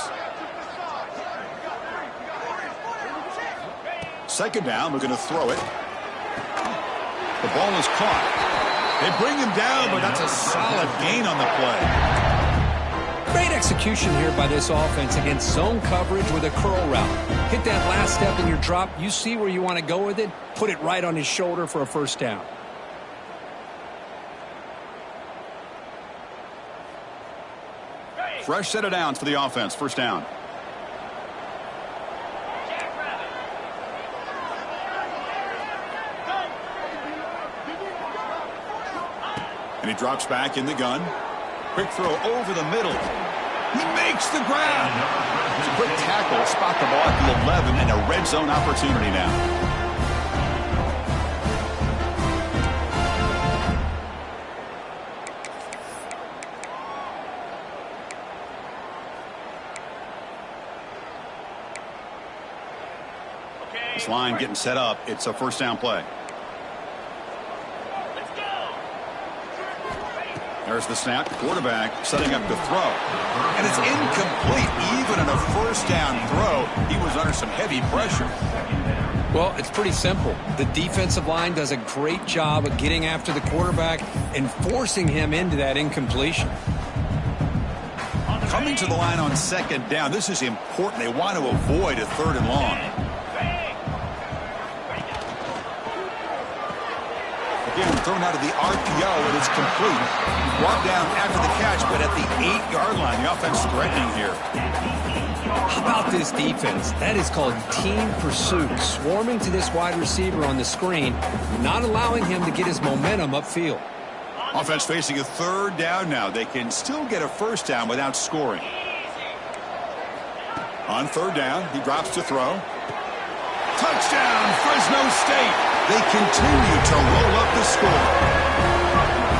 Second down, we're going to throw it. The ball is caught. They bring him down, but that's a solid gain on the play. Great execution here by this offense against zone coverage with a curl route. Hit that last step in your drop. You see where you want to go with it. Put it right on his shoulder for a first down. Fresh set of downs for the offense. First down. And he drops back in the gun. Quick throw over the middle. He makes the grab. It's a quick tackle. Spot the ball at the 11 and a red zone opportunity now. This line getting set up. It's a first down play. There's the snap. Quarterback setting up to throw. And it's incomplete. Even in a first down throw, he was under some heavy pressure. Well, it's pretty simple. The defensive line does a great job of getting after the quarterback and forcing him into that incompletion. Coming to the line on second down, this is important. They want to avoid a third and long. Again, thrown out of the RPO, and it's complete. Brought down after the catch, but at the 8-yard line, the offense threatening here. How about this defense? That is called team pursuit. Swarming to this wide receiver on the screen, not allowing him to get his momentum upfield. Offense facing a third down now. They can still get a first down without scoring. On third down, he drops to throw. Touchdown, Fresno State. They continue to roll up the score.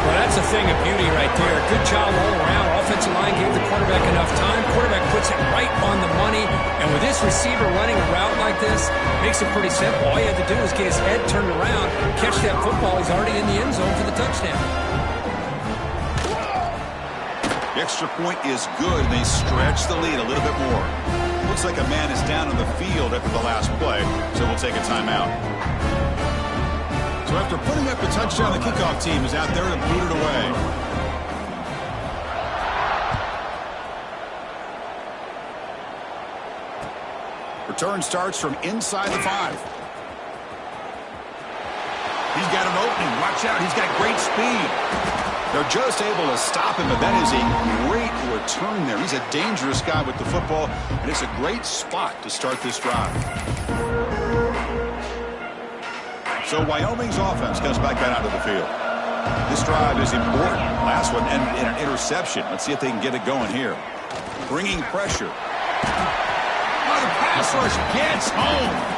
Well, that's a thing of beauty right there. Good job all around. Offensive line gave the quarterback enough time. Quarterback puts it right on the money. And with this receiver running a route like this, makes it pretty simple. All you had to do was get his head turned around, catch that football. He's already in the end zone for the touchdown. The extra point is good. They stretch the lead a little bit more. Looks like a man is down on the field after the last play, so we'll take a timeout. So after putting up the touchdown, the kickoff team is out there to boot it away. Return starts from inside the 5. He's got an opening. Watch out. He's got great speed. They're just able to stop him, but that is a great return there. He's a dangerous guy with the football, and it's a great spot to start this drive. So Wyoming's offense comes back out onto the field. This drive is important. Last one ended in an interception. Let's see if they can get it going here. Bringing pressure. Oh, the pass rush gets home.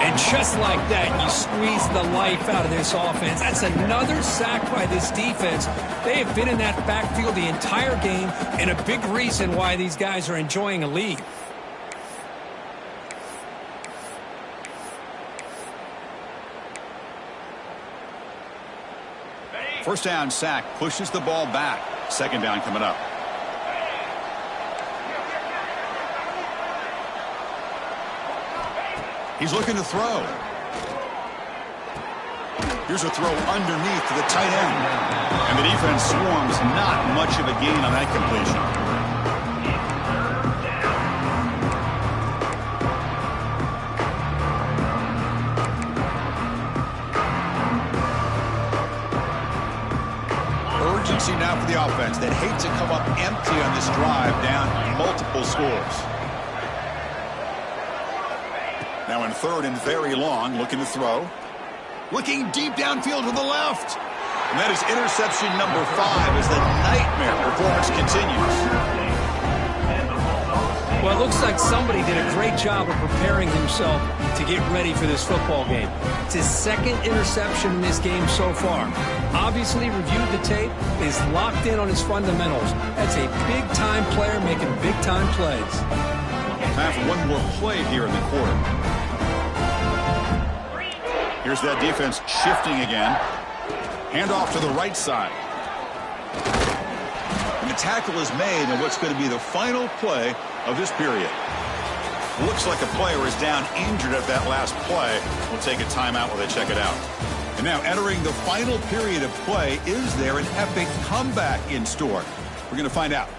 And just like that, you squeeze the life out of this offense. That's another sack by this defense. They have been in that backfield the entire game, and a big reason why these guys are enjoying a lead. First down sack pushes the ball back. Second down coming up. He's looking to throw. Here's a throw underneath to the tight end. And the defense swarms. Not much of a gain on that completion. Urgency now for the offense. They'd hate to come up empty on this drive, down multiple scores. Now in third and very long, looking to throw. Looking deep downfield to the left. And that is interception number 5 as the nightmare performance continues. Well, it looks like somebody did a great job of preparing himself to get ready for this football game. It's his second interception in this game so far. Obviously reviewed the tape, is locked in on his fundamentals. That's a big-time player making big-time plays. Time for one more play here in the quarter. Here's that defense shifting again. Handoff to the right side. And the tackle is made in what's going to be the final play of this period. Looks like a player is down injured at that last play. We'll take a timeout while they check it out. And now entering the final period of play, is there an epic comeback in store? We're going to find out.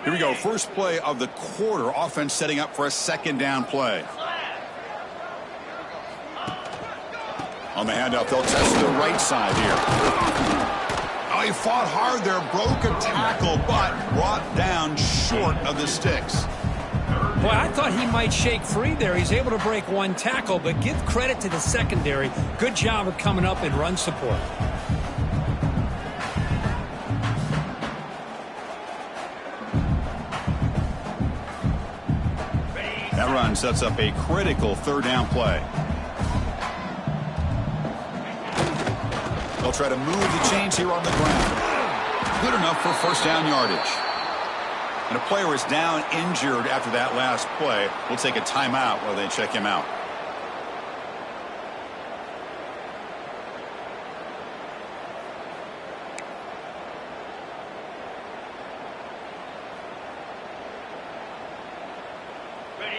Here we go. First play of the quarter. Offense setting up for a second down play. On the handoff, they'll test the right side here. Oh, he fought hard there. Broke a tackle, but brought down short of the sticks. Boy, I thought he might shake free there. He's able to break one tackle, but give credit to the secondary. Good job of coming up and run support. That run sets up a critical third down play. They'll try to move the chains here on the ground. Good enough for first down yardage. And a player is down injured after that last play. We'll take a timeout while they check him out.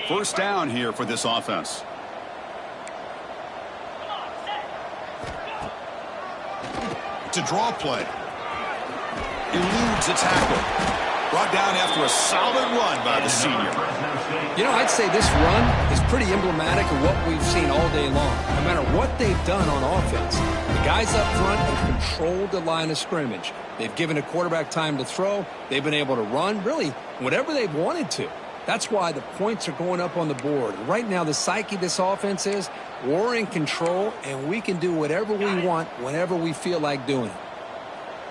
First down here for this offense. It's a draw play. Eludes a tackle. Brought down after a solid run by the senior. You know, I'd say this run is pretty emblematic of what we've seen all day long. No matter what they've done on offense, the guys up front have controlled the line of scrimmage. They've given a quarterback time to throw. They've been able to run, really, whatever they've wanted to. That's why the points are going up on the board. Right now, the psyche of this offense is we're in control, and we can do whatever we want whenever we feel like doing it.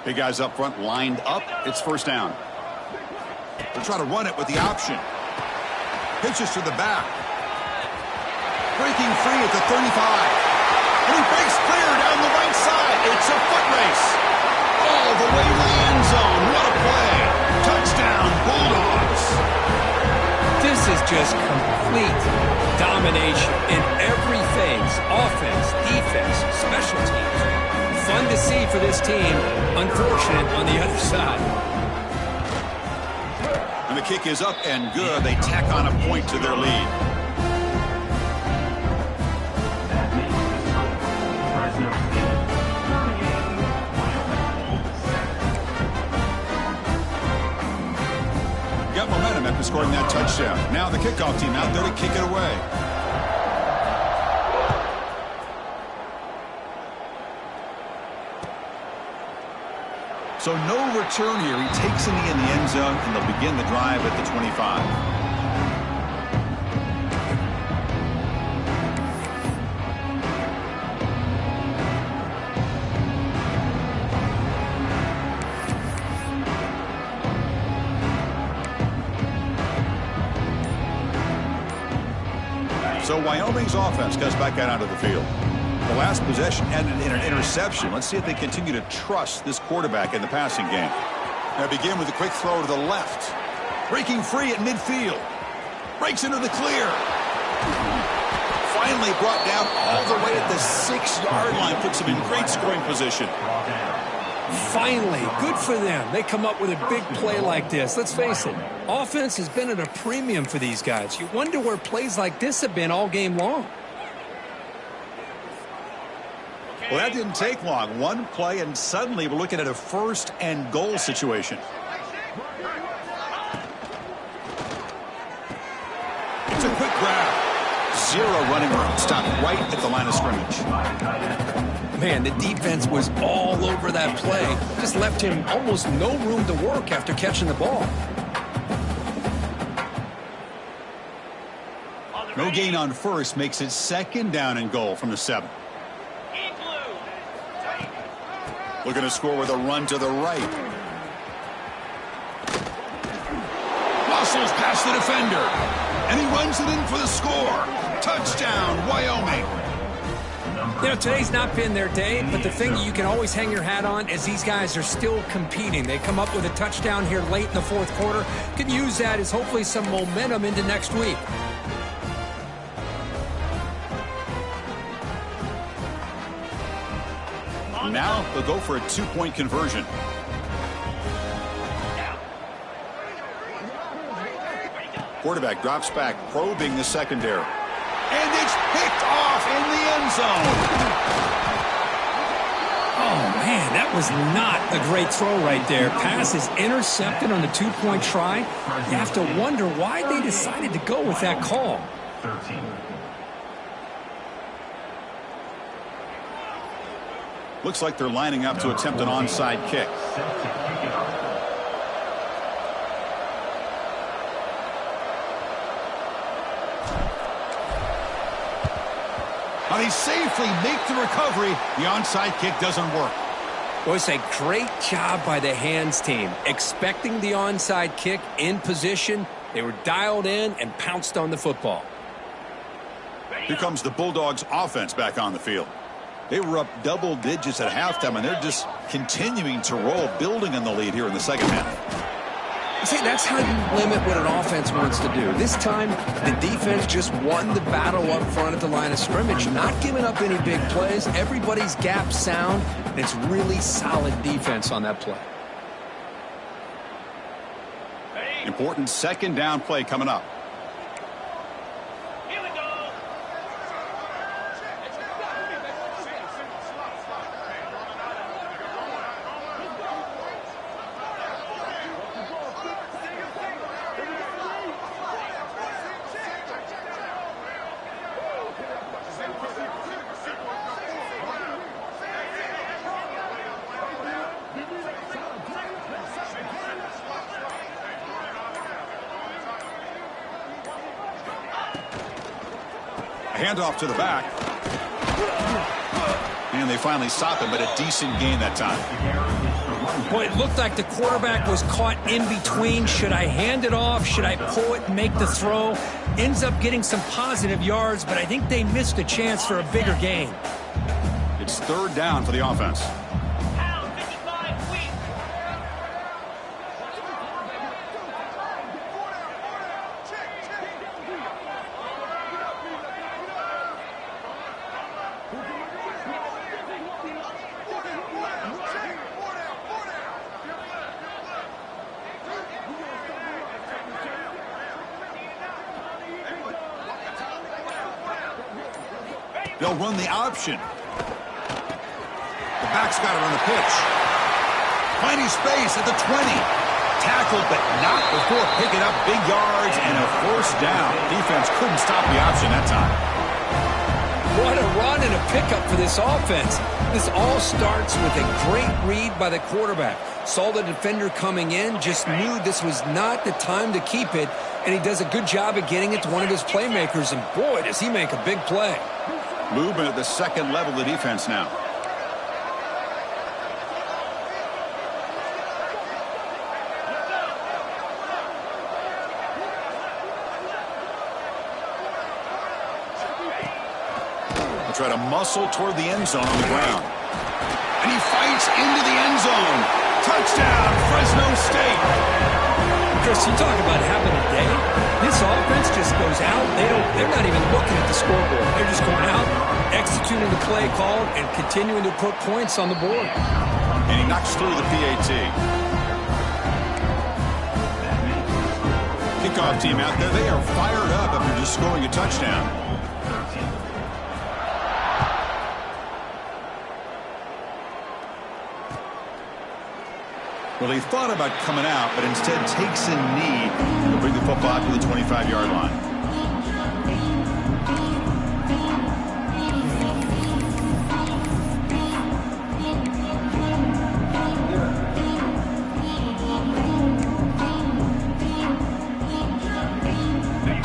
Big guys up front lined up. It's first down. They'll try to run it with the option. Pitches to the back. Breaking free at the 35. And he breaks clear down the right side. It's a foot race. All the way to the end zone. What a play. Touchdown, Bulldogs. This is just complete domination in every phase. Offense, defense, special teams. Fun to see for this team. Unfortunate on the other side. And the kick is up and good. They tack on a point to their lead. Got momentum after scoring that touchdown. Now the kickoff team out there to kick it away. So no return here. He takes it in the end zone, and they'll begin the drive at the 25. So Wyoming's offense comes back out onto the field. The last possession ended in an interception. Let's see if they continue to trust this quarterback in the passing game. They begin with a quick throw to the left. Breaking free at midfield. Breaks into the clear. Finally brought down all the way at the 6-yard line. Puts him in great scoring position. Finally, good for them. They come up with a big play like this. Let's face it, offense has been at a premium for these guys. You wonder where plays like this have been all game long. Well, that didn't take long. One play, and suddenly we're looking at a 1st and goal situation. It's a quick grab. 0 running room. Stopped right at the line of scrimmage. Man, the defense was all over that play. Just left him almost no room to work after catching the ball. No gain on 1st makes it 2nd down and goal from the 7. Looking to score with a run to the right. Muscles past the defender. And he runs it in for the score. Touchdown, Wyoming. You know, today's not been their day, but the thing you can always hang your hat on is these guys are still competing. They come up with a touchdown here late in the 4th quarter. Can use that as hopefully some momentum into next week. Now they'll go for a 2-point conversion. Quarterback drops back, probing the secondary. And it's picked off in the end zone. Oh, man, that was not a great throw right there. Pass is intercepted on the 2-point try. You have to wonder why they decided to go with that call. 13. Looks like they're lining up to attempt an onside kick. Now they safely make the recovery. The onside kick doesn't work. Well, it's a great job by the hands team. Expecting the onside kick in position. They were dialed in and pounced on the football. Here comes the Bulldogs offense back on the field. They were up double digits at halftime, and they're just continuing to roll, building on the lead here in the 2nd half. See, that's how you limit what an offense wants to do. This time, the defense just won the battle up front at the line of scrimmage, not giving up any big plays. Everybody's gap sound, and it's really solid defense on that play. Important 2nd down play coming up. Handoff to the back. And they finally stop him, but a decent gain that time. Boy, it looked like the quarterback was caught in between. Should I hand it off? Should I pull it and make the throw? Ends up getting some positive yards, but I think they missed a chance for a bigger gain. It's 3rd down for the offense. They'll run the option. The back's got it on the pitch. Finding space at the 20. Tackled, but not before picking up big yards and a 1st down. Defense couldn't stop the option that time. What a run and a pickup for this offense. This all starts with a great read by the quarterback. Saw the defender coming in, just knew this was not the time to keep it, and he does a good job of getting it to one of his playmakers, and boy, does he make a big play. Movement at the 2nd level of the defense now. They'll try to muscle toward the end zone on the ground. And he fights into the end zone. Touchdown, Fresno State. Chris, you talk about having a day. This offense just goes out. They're not even looking at the scoreboard. They're just going out, executing the play called, and continuing to put points on the board. And he knocks through the PAT. Kickoff team out there. They are fired up after just scoring a touchdown. Well, he thought about coming out, but instead takes a knee to bring the football out to the 25-yard line.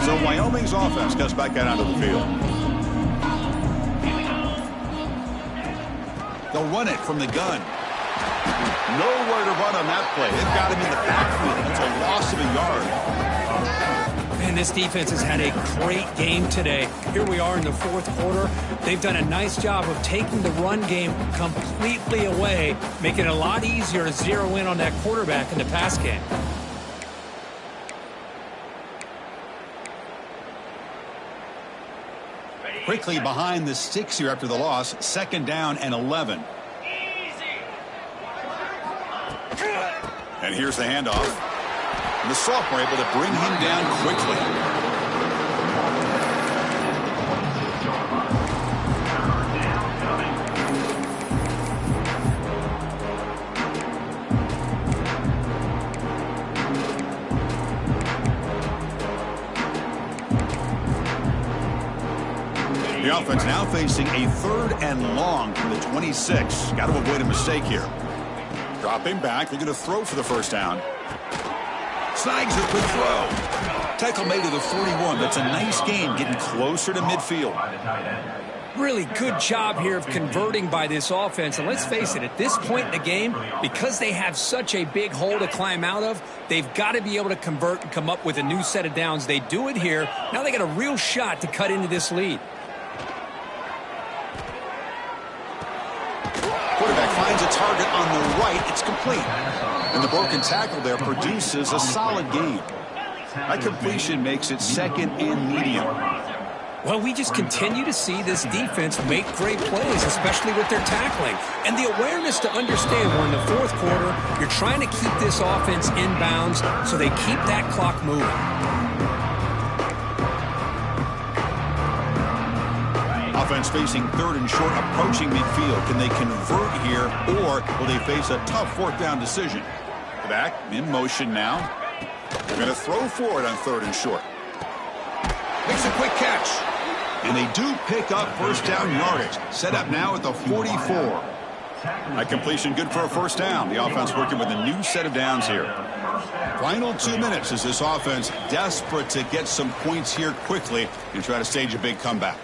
So Wyoming's offense comes back out onto the field. They'll run it from the gun. Nowhere to run on that play. They've got him in the backfield. It's a loss of a yard. Man, this defense has had a great game today. Here we are in the fourth quarter. They've done a nice job of taking the run game completely away, making it a lot easier to zero in on that quarterback in the pass game. Quickly behind the sticks here after the loss. 2nd down and 11. And here's the handoff. And the sophomore able to bring him down quickly. The offense now facing a 3rd and long from the 26. Got to avoid a mistake here. Dropping back, they're going to throw for the 1st down. Snags a quick throw. Tackle made to the 41. That's a nice game, getting closer to midfield. Really good job here of converting by this offense. And let's face it, at this point in the game, because they have such a big hole to climb out of, they've got to be able to convert and come up with a new set of downs. They do it here. Now they got a real shot to cut into this lead. Quarterback finds a target on the right. It's complete. And the broken tackle there produces a solid gain. That completion makes it 2nd and medium. Well, we just continue to see this defense make great plays, especially with their tackling. And the awareness to understand we're in the fourth quarter, you're trying to keep this offense in bounds so they keep that clock moving. Offense facing 3rd and short, approaching midfield. Can they convert here, or will they face a tough 4th down decision? The back in motion now. They're going to throw for it on 3rd and short. Makes a quick catch. And they do pick up 1st down yardage. Set up now at the 44. That completion good for a 1st down. The offense working with a new set of downs here. Final 2 minutes as this offense desperate to get some points here quickly and try to stage a big comeback.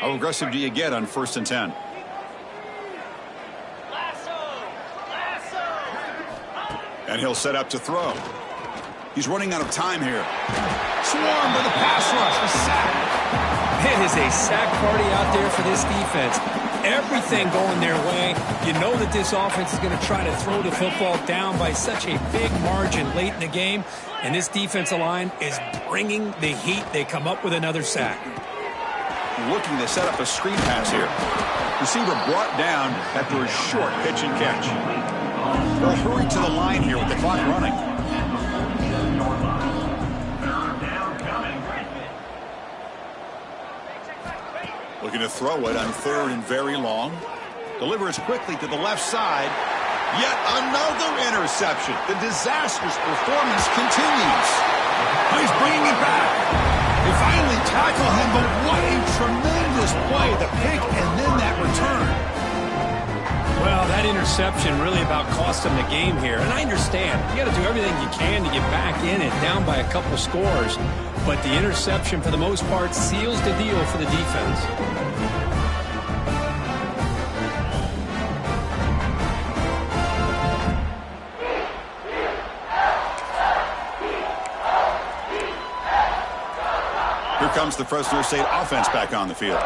How aggressive do you get on 1st and 10? And he'll set up to throw. He's running out of time here. Swarmed by the pass rush. A sack. It is a sack party out there for this defense. Everything going their way. You know that this offense is going to try to throw the football down by such a big margin late in the game. And this defensive line is bringing the heat. They come up with another sack. Looking to set up a screen pass here. Receiver brought down after a short pitch and catch. They'll hurry to the line here with the clock running. Looking to throw it on 3rd and very long. Delivers quickly to the left side. Yet another interception. The disastrous performance continues. He's bringing it back. They finally tackle him, but what a tremendous play. The pick and then that return. Well, that interception really about cost them the game here. And I understand. You got to do everything you can to get back in it, down by a couple scores. But the interception, for the most part, seals the deal for the defense. Here comes the Fresno State offense back on the field.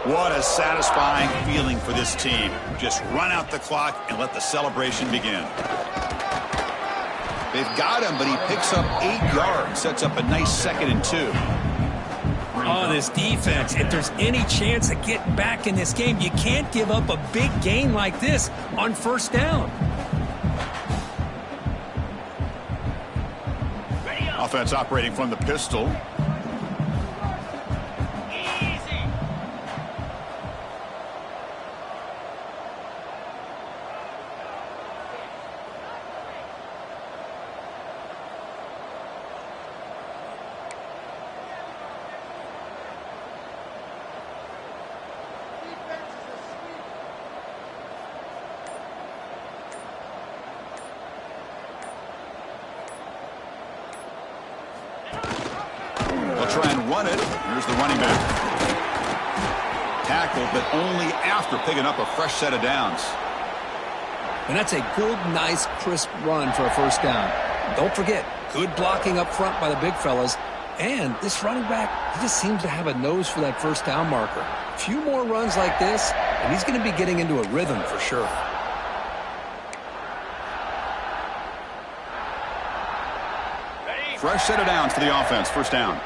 What a satisfying feeling for this team. Just run out the clock and let the celebration begin. They've got him, but he picks up 8 yards. Sets up a nice 2nd and 2. Oh, this defense, if there's any chance of getting back in this game, you can't give up a big gain like this on first down. Offense operating from the pistol. Try and run it. Here's the running back. Tackled, but only after picking up a fresh set of downs. And that's a good, nice, crisp run for a first down. Don't forget, good blocking up front by the big fellas. And this running back, he just seems to have a nose for that first down marker. A few more runs like this, and he's going to be getting into a rhythm for sure. Fresh set of downs for the offense. First down.